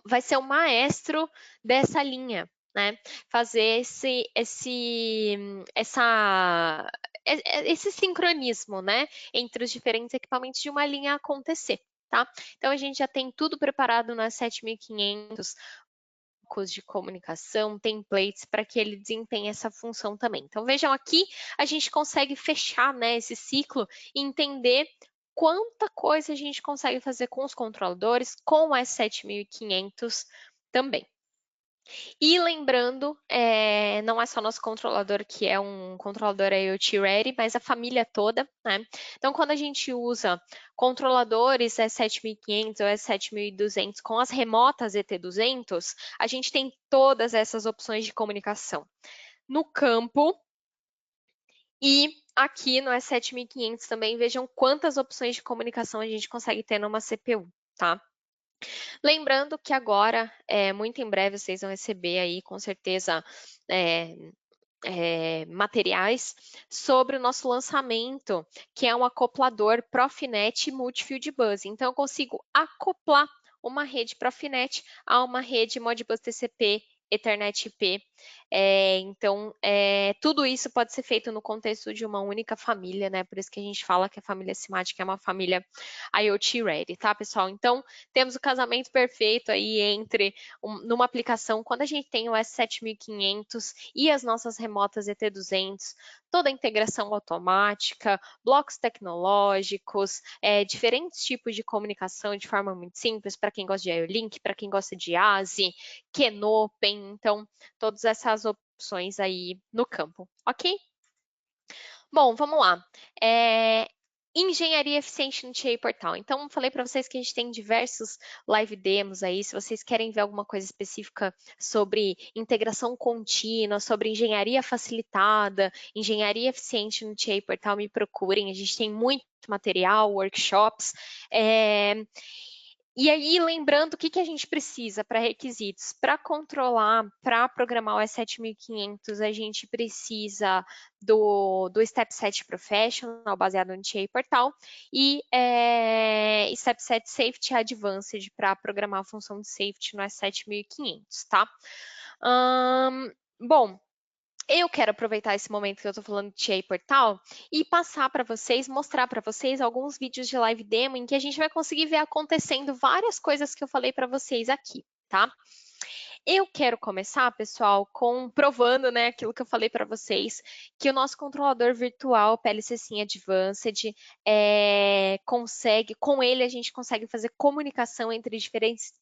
vai ser o maestro dessa linha, né? Fazer esse sincronismo, né, entre os diferentes equipamentos de uma linha acontecer, tá? Então, a gente já tem tudo preparado na 7500, de comunicação, templates, para que ele desempenhe essa função também. Então, vejam aqui, a gente consegue fechar, né, esse ciclo e entender quanta coisa a gente consegue fazer com os controladores, com o S7500 também. E lembrando, não é só nosso controlador que é um controlador IoT Ready, mas a família toda, né? Então, quando a gente usa controladores S7500 ou S7200 com as remotas ET200, a gente tem todas essas opções de comunicação no campo e aqui no S7500 também. Vejam quantas opções de comunicação a gente consegue ter numa CPU, tá? Lembrando que agora, muito em breve, vocês vão receber aí, com certeza, materiais sobre o nosso lançamento, que é um acoplador Profinet Multifield Bus. Então, eu consigo acoplar uma rede Profinet a uma rede Modbus TCP, Ethernet IP. Então, tudo isso pode ser feito no contexto de uma única família, né? Por isso que a gente fala que a família Simatic é uma família IoT Ready, tá, pessoal? Então, temos o casamento perfeito aí entre numa aplicação, quando a gente tem o S7500 e as nossas remotas ET200, toda a integração automática, blocos tecnológicos, diferentes tipos de comunicação de forma muito simples, para quem gosta de IO-Link, para quem gosta de ASI, Kenopen, então, todas essas opções aí no campo, ok? Bom, vamos lá. Engenharia eficiente no TI Portal. Então, falei para vocês que a gente tem diversos live demos aí. Se vocês querem ver alguma coisa específica sobre integração contínua, sobre engenharia facilitada, engenharia eficiente no TI Portal, me procurem. A gente tem muito material, workshops. E aí, lembrando, o que a gente precisa para requisitos? Para controlar, para programar o S7500, a gente precisa do Step 7 Professional, baseado no TI Portal, e Step 7 Safety Advanced, para programar a função de safety no S7500, tá? Bom, eu quero aproveitar esse momento que eu estou falando de TI Portal e passar para vocês, mostrar para vocês alguns vídeos de live demo em que a gente vai conseguir ver acontecendo várias coisas que eu falei para vocês aqui, tá? Eu quero começar, pessoal, provando, né, aquilo que eu falei para vocês, que o nosso controlador virtual PLC Sim Advanced com ele a gente consegue fazer comunicação entre diferentes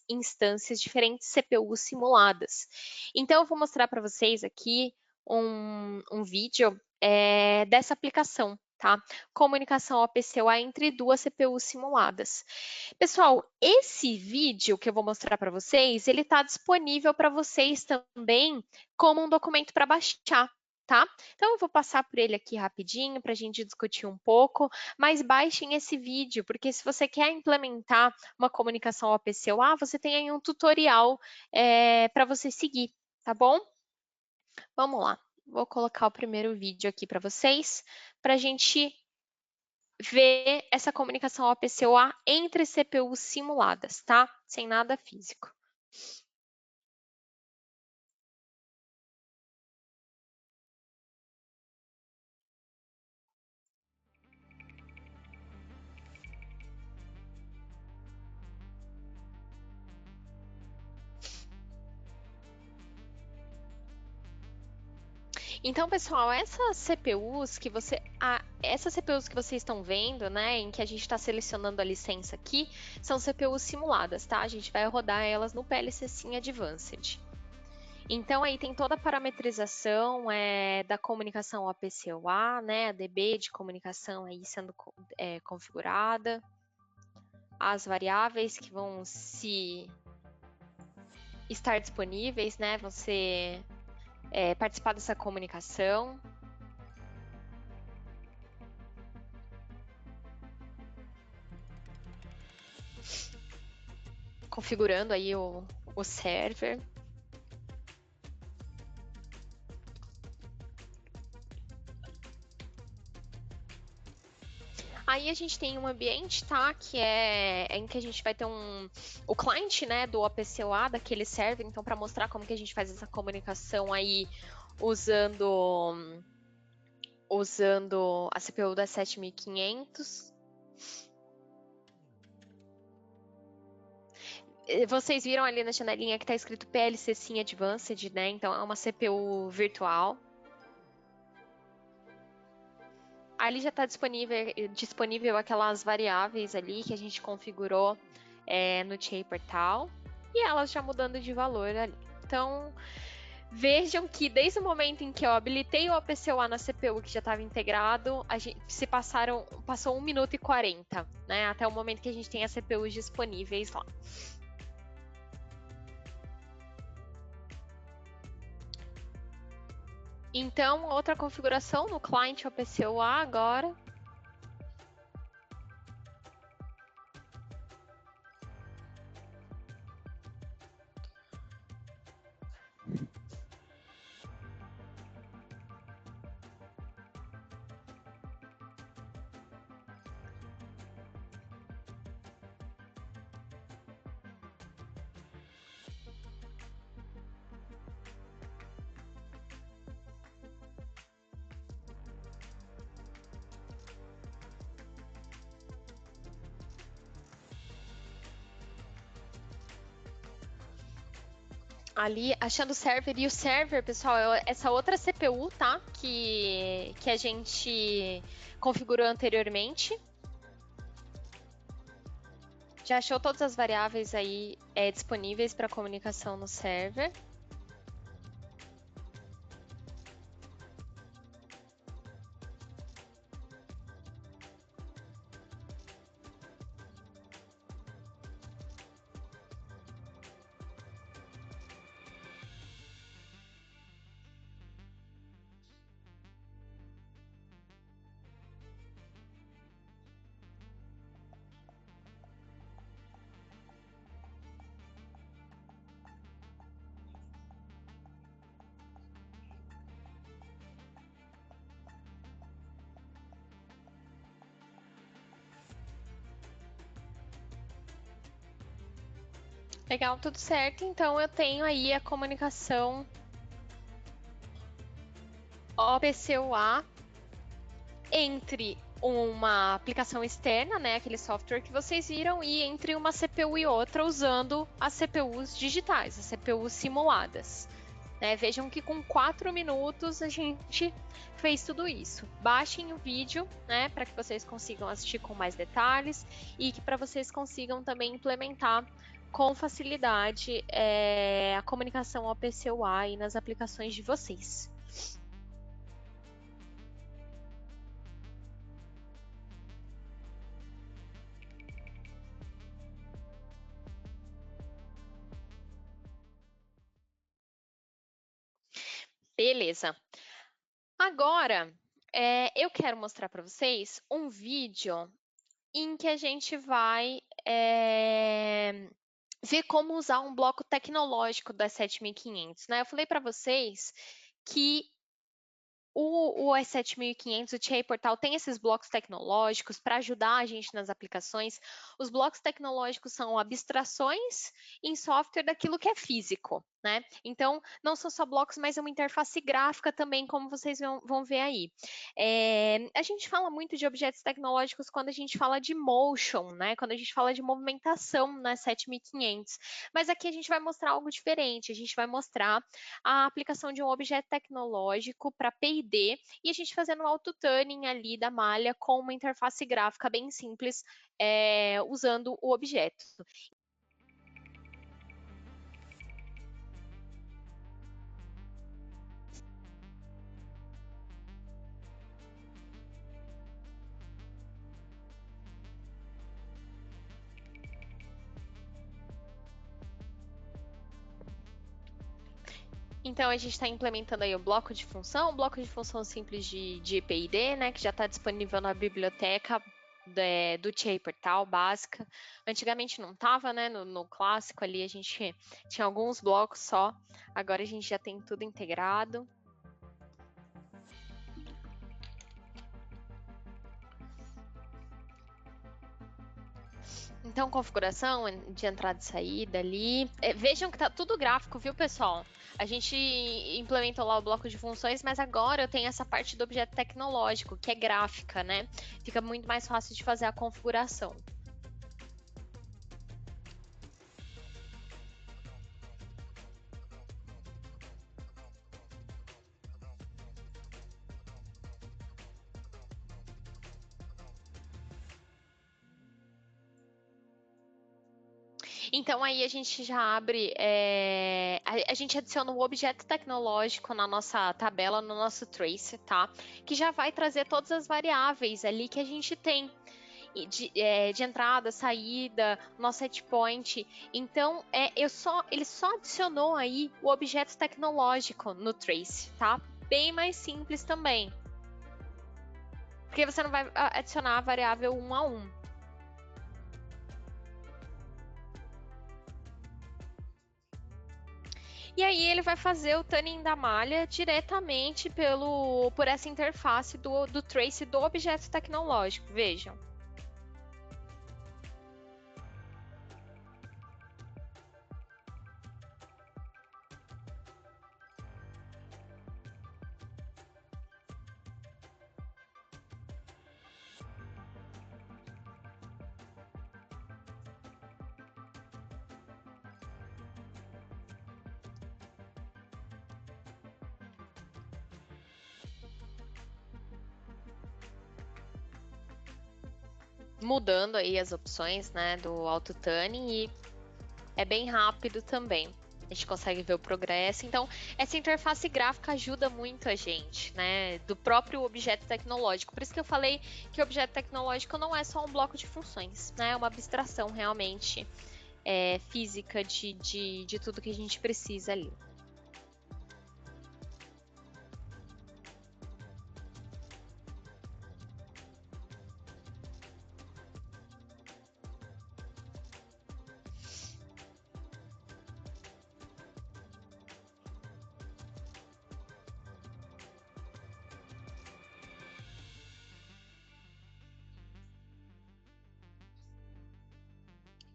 instâncias, diferentes CPUs simuladas. Então, eu vou mostrar para vocês aqui um vídeo dessa aplicação, tá? Comunicação OPC-UA entre duas CPUs simuladas. Pessoal, esse vídeo que eu vou mostrar para vocês, ele está disponível para vocês também como um documento para baixar, tá? Então, eu vou passar por ele aqui rapidinho para a gente discutir um pouco, mas baixem esse vídeo, porque se você quer implementar uma comunicação OPC-UA, você tem aí um tutorial para você seguir, tá bom? Vamos lá, vou colocar o primeiro vídeo aqui para vocês, para a gente ver essa comunicação OPC-UA entre CPUs simuladas, tá? Sem nada físico. Então, pessoal, essas CPUs que vocês estão vendo, né, em que a gente está selecionando a licença aqui, são CPUs simuladas, tá? A gente vai rodar elas no PLC Sim Advanced. Então, aí tem toda a parametrização da comunicação OPC-UA, né, a DB de comunicação aí sendo configurada, as variáveis que vão estar disponíveis, né, você participar dessa comunicação. Configurando aí o server. Aí a gente tem um ambiente, tá? Que em que a gente vai ter o client, né, do OPC-UA, daquele server. Então, para mostrar como que a gente faz essa comunicação aí usando a CPU da 7500. Vocês viram ali na janelinha que está escrito PLC Sim Advanced, né? Então, é uma CPU virtual. Ali já está disponível aquelas variáveis ali que a gente configurou no JPortal e elas já mudando de valor ali. Então, vejam que desde o momento em que eu habilitei o OPC-UA na CPU que já estava integrado, passou 1 minuto e 40, né? Até o momento que a gente tem as CPUs disponíveis lá. Então, outra configuração no client OPC-UA agora. Ali, achando o server. E o server, pessoal, é essa outra CPU, tá? Que a gente configurou anteriormente. Já achou todas as variáveis aí disponíveis para comunicação no server. Legal, tudo certo. Então, eu tenho aí a comunicação OPC-UA entre uma aplicação externa, né, aquele software que vocês viram, e entre uma CPU e outra usando as CPUs digitais, as CPUs simuladas. Vejam que com 4 minutos a gente fez tudo isso. Baixem o vídeo, né, para que vocês consigam assistir com mais detalhes e que para vocês consigam também implementar com facilidade a comunicação OPC-UA nas aplicações de vocês. Beleza. Agora, eu quero mostrar para vocês um vídeo em que a gente vai ver como usar um bloco tecnológico da 7500, né? Eu falei para vocês que o S7500, o TIA Portal, tem esses blocos tecnológicos para ajudar a gente nas aplicações. Os blocos tecnológicos são abstrações em software daquilo que é físico, né? Então, não são só blocos, mas é uma interface gráfica também, como vocês vão ver aí. A gente fala muito de objetos tecnológicos quando a gente fala de motion, né? Quando a gente fala de movimentação na 7500. Mas aqui a gente vai mostrar algo diferente. A gente vai mostrar a aplicação de um objeto tecnológico para P&D e a gente fazendo um auto-tuning ali da malha com uma interface gráfica bem simples, usando o objeto. Então, a gente está implementando aí o bloco de função simples de P&D, né, que já está disponível na biblioteca do TIA Portal básica. Antigamente não estava, né, no clássico ali a gente tinha alguns blocos só, agora a gente já tem tudo integrado. Então, configuração de entrada e saída ali. Vejam que tá tudo gráfico, viu, pessoal? A gente implementou lá o bloco de funções, mas agora eu tenho essa parte do objeto tecnológico, que é gráfica, né? Fica muito mais fácil de fazer a configuração. Então, aí a gente já abre, a gente adiciona o objeto tecnológico na nossa tabela, no nosso trace, tá? Que já vai trazer todas as variáveis ali que a gente tem. De entrada, saída, nosso set point. Então, ele só adicionou aí o objeto tecnológico no trace, tá? Bem mais simples também. Porque você não vai adicionar a variável 1 a 1. E aí ele vai fazer o tuning da malha diretamente por essa interface do trace do objeto tecnológico. Vejam. Mudando aí as opções, né, do auto-tuning e é bem rápido também. A gente consegue ver o progresso. Então, essa interface gráfica ajuda muito a gente, né? Do próprio objeto tecnológico. Por isso que eu falei que o objeto tecnológico não é só um bloco de funções, né? É uma abstração realmente física de tudo que a gente precisa ali.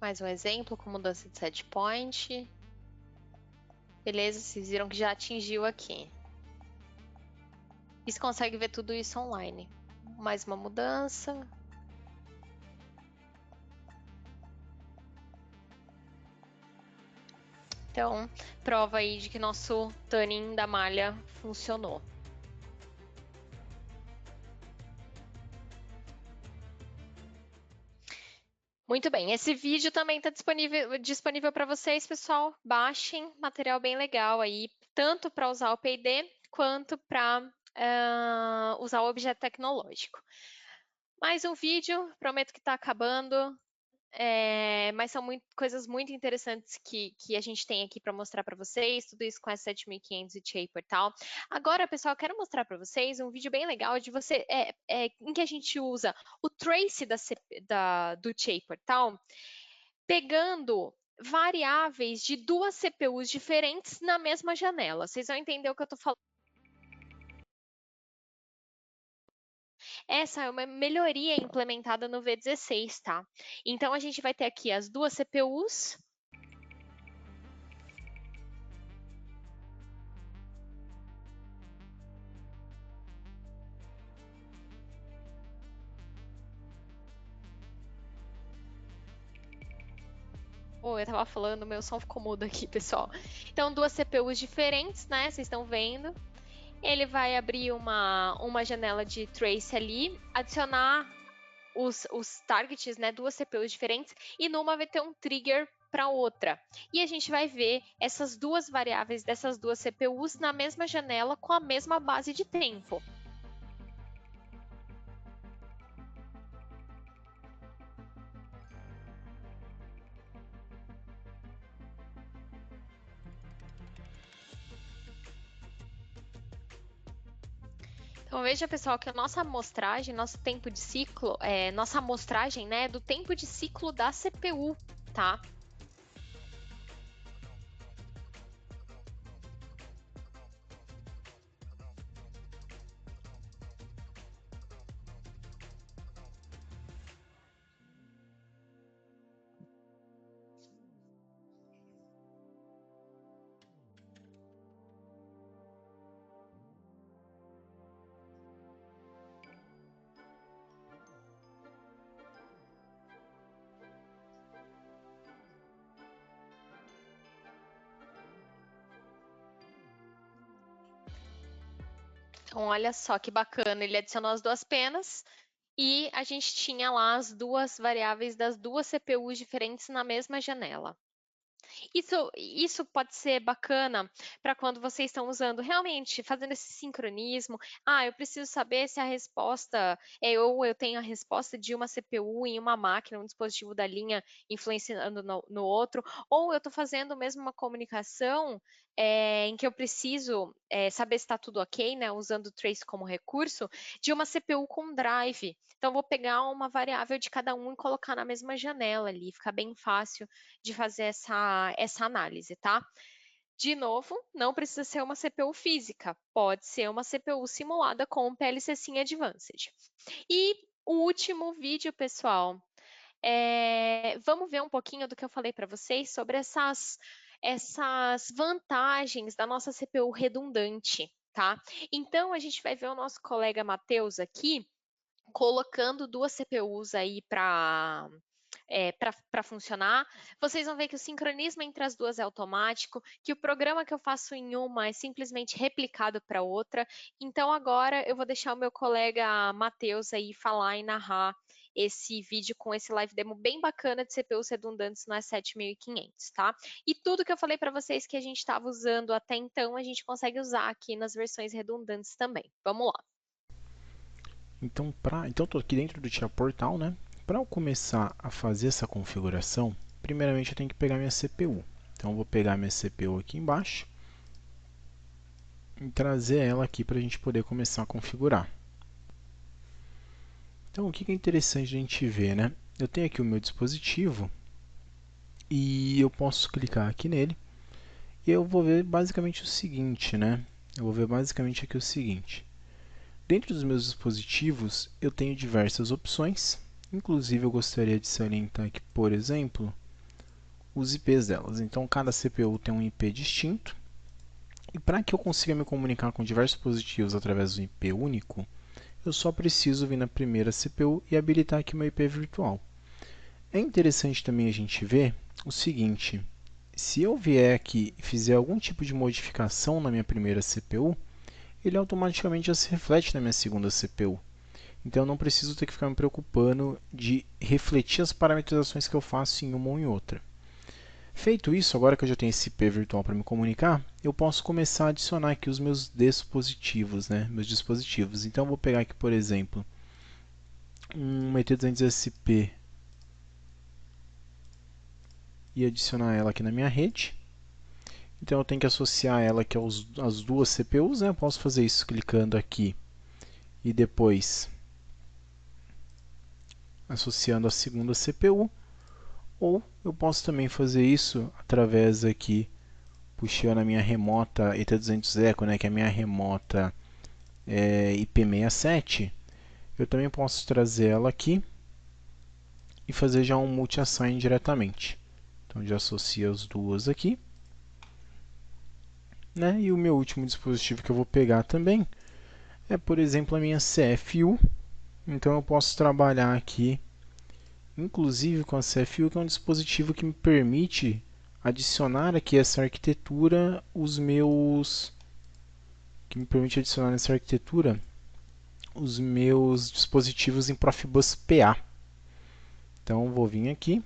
Mais um exemplo com mudança de set point. Beleza, vocês viram que já atingiu aqui. E você consegue ver tudo isso online. Mais uma mudança. Então, prova aí de que nosso tuning da malha funcionou. Muito bem, esse vídeo também está disponível para vocês, pessoal. Baixem, material bem legal aí, tanto para usar o P&D quanto para usar o objeto tecnológico. Mais um vídeo, prometo que está acabando. mas são coisas muito interessantes que a gente tem aqui para mostrar para vocês, tudo isso com a 7500 e Shaper e tal. Agora, pessoal, eu quero mostrar para vocês um vídeo bem legal de você, em que a gente usa o trace do Shaper e tal, pegando variáveis de duas CPUs diferentes na mesma janela. Vocês vão entender o que eu estou falando. Essa é uma melhoria implementada no V16, tá? Então, a gente vai ter aqui as duas CPUs. Oh, eu tava falando, meu som ficou mudo aqui, pessoal. Então, duas CPUs diferentes, né? Vocês estão vendo. Ele vai abrir uma janela de trace ali, adicionar os targets, né? Duas CPUs diferentes, e numa vai ter um trigger para outra. E a gente vai ver essas duas variáveis dessas duas CPUs na mesma janela com a mesma base de tempo. Então veja, pessoal, que a nossa amostragem, nosso tempo de ciclo, nossa amostragem, né, do tempo de ciclo da CPU, tá? Então, olha só que bacana, ele adicionou as duas penas e a gente tinha lá as duas variáveis das duas CPUs diferentes na mesma janela. Isso pode ser bacana para quando vocês estão usando realmente, fazendo esse sincronismo. Ah, eu preciso saber se a resposta ou eu tenho a resposta de uma CPU em uma máquina, um dispositivo da linha influenciando no outro, ou eu estou fazendo mesmo uma comunicação em que eu preciso saber se está tudo ok, né? Usando o trace como recurso, de uma CPU com drive. Então, vou pegar uma variável de cada um e colocar na mesma janela ali, fica bem fácil de fazer essa análise, tá? De novo, não precisa ser uma CPU física, pode ser uma CPU simulada com um PLC Sim Advanced. E o último vídeo, pessoal, vamos ver um pouquinho do que eu falei para vocês sobre essas vantagens da nossa CPU redundante, tá? Então, a gente vai ver o nosso colega Matheus aqui colocando duas CPUs aí para funcionar. Vocês vão ver que o sincronismo entre as duas é automático, que o programa que eu faço em uma é simplesmente replicado para outra. Então, agora eu vou deixar o meu colega Matheus aí falar e narrar esse vídeo com esse live demo bem bacana de CPUs redundantes no E7500, tá? E tudo que eu falei para vocês que a gente estava usando até então, a gente consegue usar aqui nas versões redundantes também. Vamos lá. Então, então estou aqui dentro do Tia Portal, né? Para eu começar a fazer essa configuração, primeiramente eu tenho que pegar minha CPU. Então, eu vou pegar minha CPU aqui embaixo e trazer ela aqui para a gente poder começar a configurar. Então, o que é interessante a gente ver, né? Eu tenho aqui o meu dispositivo e eu posso clicar aqui nele e eu vou ver basicamente o seguinte, né? Eu vou ver basicamente aqui o seguinte. Dentro dos meus dispositivos, eu tenho diversas opções. Inclusive, eu gostaria de salientar aqui, por exemplo, os IPs delas. Então, cada CPU tem um IP distinto. E para que eu consiga me comunicar com diversos dispositivos através do IP único, eu só preciso vir na primeira CPU e habilitar aqui meu IP virtual. É interessante também a gente ver o seguinte: se eu vier aqui e fizer algum tipo de modificação na minha primeira CPU, ele automaticamente já se reflete na minha segunda CPU. Então eu não preciso ter que ficar me preocupando de refletir as parametrizações que eu faço em uma ou em outra. Feito isso, agora que eu já tenho esse IP virtual para me comunicar, eu posso começar a adicionar aqui os meus dispositivos, né? Meus dispositivos. Então eu vou pegar aqui, por exemplo, um ET200SP e adicionar ela aqui na minha rede. Então eu tenho que associar ela aqui às duas CPUs, né? Eu posso fazer isso clicando aqui e depois associando a segunda CPU, ou eu posso também fazer isso através aqui, puxando a minha remota ET200 Eco, né, que é a minha remota IP67, eu também posso trazer ela aqui e fazer já um multi-assign diretamente. Então já associo as duas aqui, né? E o meu último dispositivo que eu vou pegar também é, por exemplo, a minha CFU. Então eu posso trabalhar aqui, inclusive com a CFU, que é um dispositivo que me permite adicionar aqui essa arquitetura os meus dispositivos em Profibus PA. Então vou vir aqui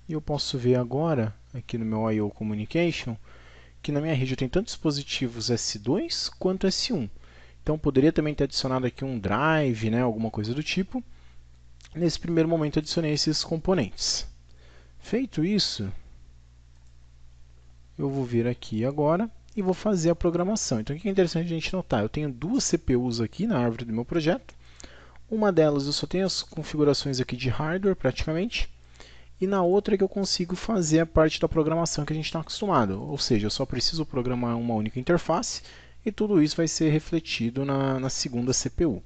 e eu posso ver agora aqui no meu I/O Communication que na minha rede eu tenho tanto dispositivos S2 quanto S1. Então poderia também ter adicionado aqui um drive, né, alguma coisa do tipo. Nesse primeiro momento adicionei esses componentes. Feito isso, eu vou vir aqui agora e vou fazer a programação. Então o que é interessante a gente notar? Eu tenho duas CPUs aqui na árvore do meu projeto. Uma delas eu só tenho as configurações aqui de hardware praticamente. E na outra é que eu consigo fazer a parte da programação que a gente está acostumado. Ou seja, eu só preciso programar uma única interface e tudo isso vai ser refletido na segunda CPU.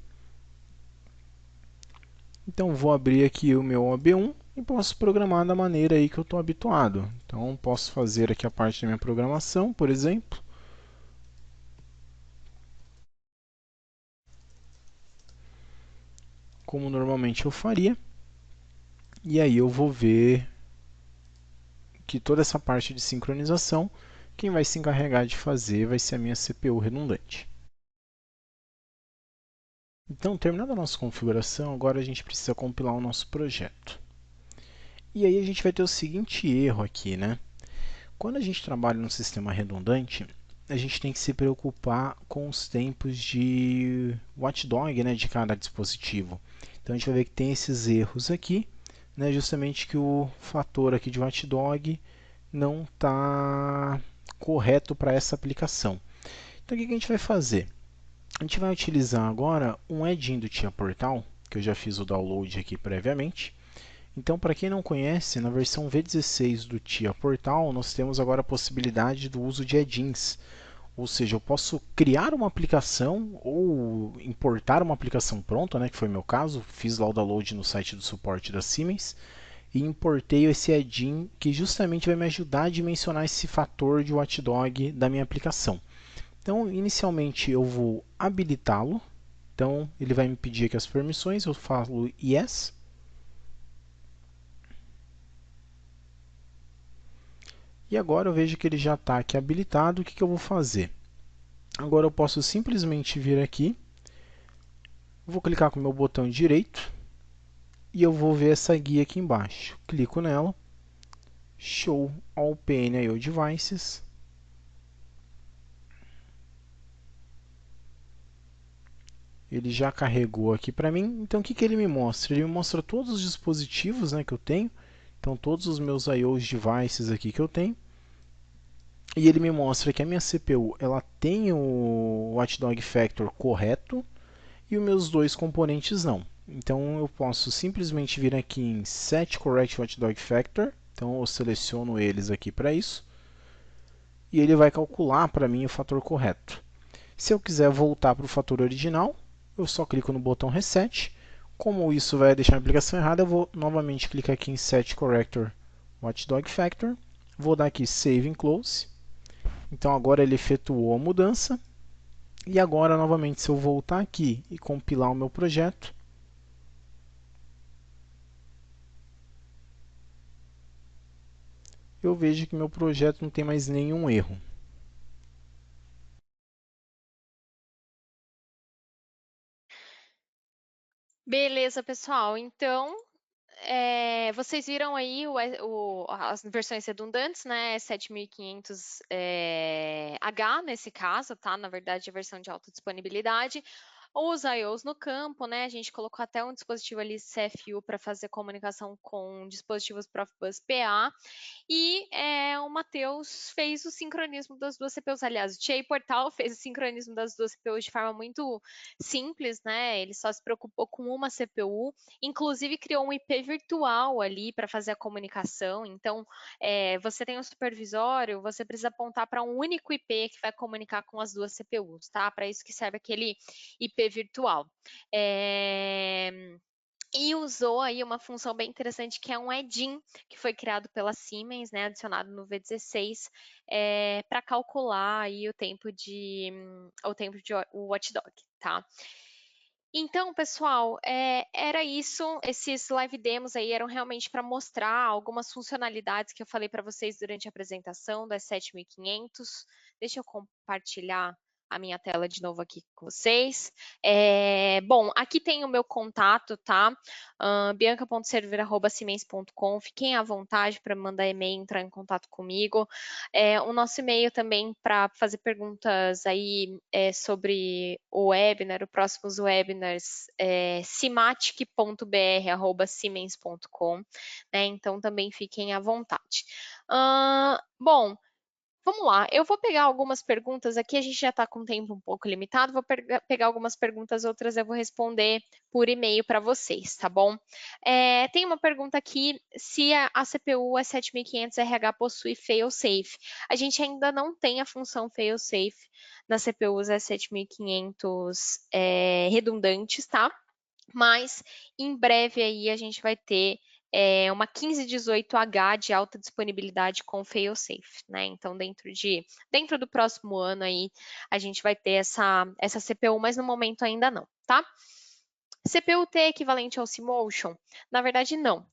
Então vou abrir aqui o meu OB1 e posso programar da maneira aí que eu estou habituado. Então posso fazer aqui a parte da minha programação, por exemplo. Como normalmente eu faria. E aí eu vou ver que toda essa parte de sincronização, quem vai se encarregar de fazer vai ser a minha CPU redundante. Então, terminada a nossa configuração, agora a gente precisa compilar o nosso projeto. E aí a gente vai ter o seguinte erro aqui, né? Quando a gente trabalha no sistema redundante, a gente tem que se preocupar com os tempos de watchdog, né, de cada dispositivo. Então a gente vai ver que tem esses erros aqui, né, justamente que o fator aqui de watchdog não está correto para essa aplicação. Então o que a gente vai fazer? A gente vai utilizar agora um add-in do Tia Portal, que eu já fiz o download aqui previamente. Então, para quem não conhece, na versão V16 do Tia Portal, nós temos agora a possibilidade do uso de add-ins. Ou seja, eu posso criar uma aplicação ou importar uma aplicação pronta, né, que foi meu caso. Fiz lá o download no site do suporte da Siemens e importei esse add-in que justamente vai me ajudar a dimensionar esse fator de watchdog da minha aplicação. Então, inicialmente eu vou habilitá-lo. Então, ele vai me pedir aqui as permissões, eu falo yes. E agora eu vejo que ele já está aqui habilitado. O que eu vou fazer? Agora eu posso simplesmente vir aqui, vou clicar com o meu botão direito e eu vou ver essa guia aqui embaixo. Clico nela, Show All PNIO Devices. Ele já carregou aqui para mim. Então o que ele me mostra? Ele me mostra todos os dispositivos, né, que eu tenho. Então todos os meus I/O devices aqui que eu tenho. E ele me mostra que a minha CPU ela tem o Watchdog Factor correto e os meus dois componentes não. Então eu posso simplesmente vir aqui em Set Correct Watchdog Factor. Então eu seleciono eles aqui para isso. E ele vai calcular para mim o fator correto. Se eu quiser voltar para o fator original, eu só clico no botão Reset. Como isso vai deixar a aplicação errada, eu vou novamente clicar aqui em Set Corrector Watchdog Factor. Vou dar aqui Save and Close. Então agora ele efetuou a mudança. E agora, novamente, se eu voltar aqui e compilar o meu projeto, eu vejo que meu projeto não tem mais nenhum erro. Beleza, pessoal. Então, vocês viram aí as versões redundantes, né? 7500 H nesse caso, tá? Na verdade, a versão de alta disponibilidade. Os I/Os no campo, né? A gente colocou até um dispositivo ali CFU para fazer comunicação com dispositivos Profibus PA. E o Matheus fez o sincronismo das duas CPUs. Aliás, o TIA Portal fez o sincronismo das duas CPUs de forma muito simples, né? Ele só se preocupou com uma CPU, inclusive criou um IP virtual ali para fazer a comunicação. Então, você tem um supervisório, você precisa apontar para um único IP que vai comunicar com as duas CPUs, tá? Para isso que serve aquele IP virtual. E usou aí uma função bem interessante que é um EDIN, que foi criado pela Siemens, né, adicionado no V16, para calcular aí o tempo de watchdog, tá? Então, pessoal, era isso. Esses live demos aí eram realmente para mostrar algumas funcionalidades que eu falei para vocês durante a apresentação das 7500. Deixa eu compartilhar a minha tela de novo aqui com vocês. Bom, aqui tem o meu contato, tá? bianca.server@siemens.com. Fiquem à vontade para mandar e-mail, entrar em contato comigo. O nosso e-mail também para fazer perguntas aí sobre o webinar, os próximos webinars, cimatic.br@siemens.com, né? Então também fiquem à vontade. Bom, vamos lá, eu vou pegar algumas perguntas aqui, a gente já está com o tempo um pouco limitado, vou pegar algumas perguntas, outras eu vou responder por e-mail para vocês, tá bom? Tem uma pergunta aqui, se a CPU E7500RH possui fail-safe. A gente ainda não tem a função fail-safe nas CPUs E7500 redundantes, tá? Mas em breve aí a gente vai ter uma 1518H de alta disponibilidade com fail-safe, né? Então, dentro do próximo ano aí, a gente vai ter essa CPU, mas no momento ainda não, tá? CPU-T é equivalente ao CMotion? Na verdade, não.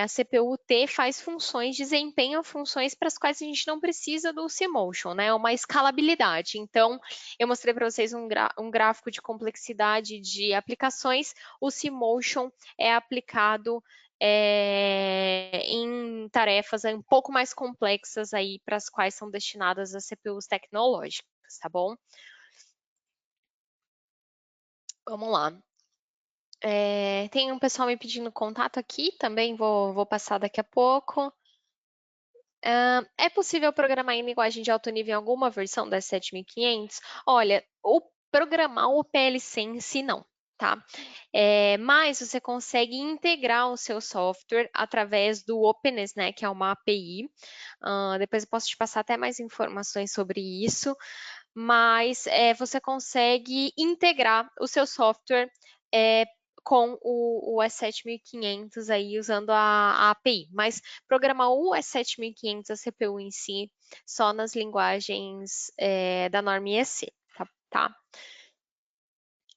A CPU-T faz funções, desempenha funções para as quais a gente não precisa do CMotion, né? É uma escalabilidade. Então, eu mostrei para vocês um gráfico de complexidade de aplicações. O CMotion é aplicado em tarefas um pouco mais complexas aí para as quais são destinadas as CPUs tecnológicas, tá bom? Vamos lá. Tem um pessoal me pedindo contato aqui, também vou passar daqui a pouco. É possível programar em linguagem de alto nível em alguma versão das 7500? Olha, programar o PLC em si não, tá? Mas você consegue integrar o seu software através do Openness, né, que é uma API. Depois eu posso te passar até mais informações sobre isso, mas você consegue integrar o seu software com o E7500 aí usando a API, mas programar o E7500, a CPU em si, só nas linguagens da norma IEC, tá?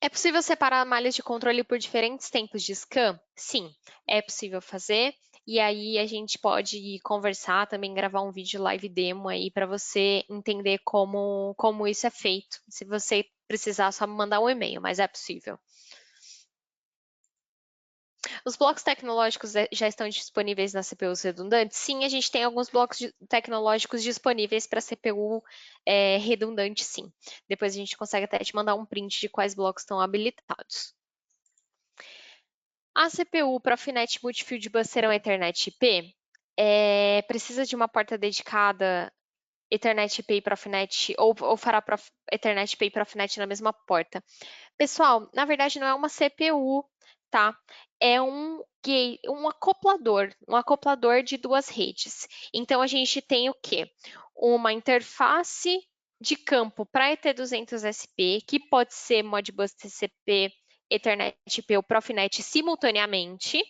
É possível separar malhas de controle por diferentes tempos de scan? Sim, é possível fazer. E aí a gente pode conversar, também gravar um vídeo live demo aí para você entender como isso é feito. Se você precisar, só me mandar um e-mail, mas é possível. Os blocos tecnológicos já estão disponíveis nas CPUs redundantes? Sim, a gente tem alguns blocos tecnológicos disponíveis para CPU redundante, sim. Depois a gente consegue até te mandar um print de quais blocos estão habilitados. A CPU Profinet Multifield Bus serão Ethernet IP? Precisa de uma porta dedicada Ethernet IP e Profinet, ou fará Ethernet IP e Profinet na mesma porta? Pessoal, na verdade não é uma CPU, tá? É um acoplador de duas redes. Então, a gente tem o quê? Uma interface de campo para ET200SP, que pode ser Modbus TCP, Ethernet IP ou Profinet simultaneamente,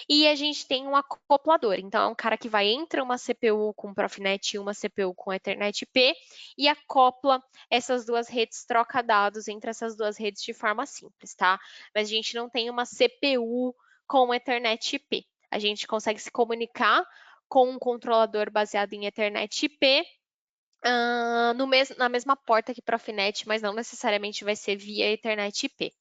e a gente tem um acoplador. Então, é um cara que vai entre uma CPU com Profinet e uma CPU com Ethernet IP e acopla essas duas redes, troca dados entre essas duas redes de forma simples, tá? Mas a gente não tem uma CPU com Ethernet IP. A gente consegue se comunicar com um controlador baseado em Ethernet IP na mesma porta que Profinet, mas não necessariamente vai ser via Ethernet IP.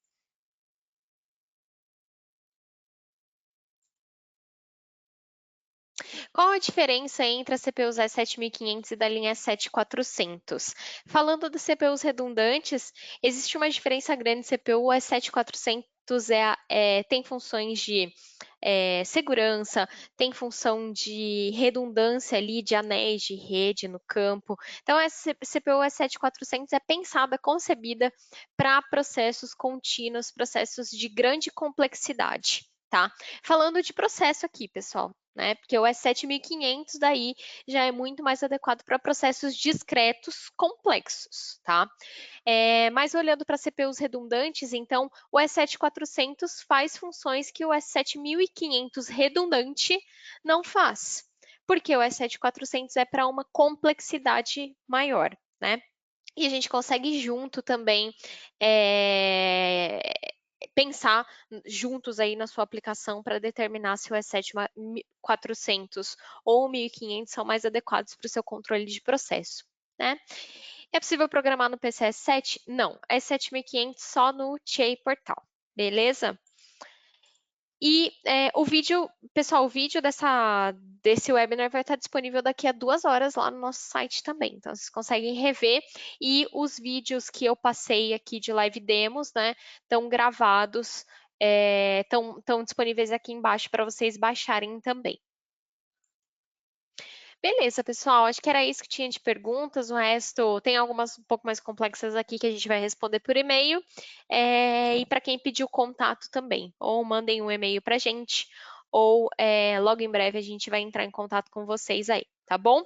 Qual a diferença entre as CPUs E7500 e da linha E7400? Falando das CPUs redundantes, existe uma diferença grande. CPU E7400 tem funções de segurança, tem função de redundância ali de anéis de rede no campo. Então, essa CPU E7400 é pensada, concebida para processos contínuos, processos de grande complexidade, tá? Falando de processo aqui, pessoal, né? Porque o E7500 daí já é muito mais adequado para processos discretos complexos, tá? Mas olhando para CPUs redundantes, então o E7400 faz funções que o E7500 redundante não faz, porque o E7400 é para uma complexidade maior, né? E a gente consegue junto também é, pensar juntos aí na sua aplicação para determinar se o E7400 ou o 1500 são mais adequados para o seu controle de processo, né? É possível programar no PCS7? Não, é 7500 só no TIA Portal, beleza? E o vídeo, pessoal, o vídeo desse webinar vai estar disponível daqui a 2 horas lá no nosso site também. Então, vocês conseguem rever. E os vídeos que eu passei aqui de live demos, né, estão gravados, estão disponíveis aqui embaixo para vocês baixarem também. Beleza, pessoal, acho que era isso que tinha de perguntas. O resto tem algumas um pouco mais complexas aqui que a gente vai responder por e-mail. E para quem pediu contato também, ou mandem um e-mail para a gente, ou logo em breve a gente vai entrar em contato com vocês aí, tá bom?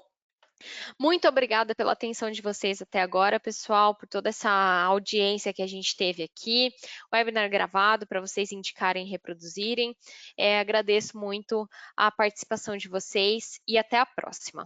Muito obrigada pela atenção de vocês até agora, pessoal, por toda essa audiência que a gente teve aqui. Webinar gravado para vocês indicarem e reproduzirem. Agradeço muito a participação de vocês e até a próxima.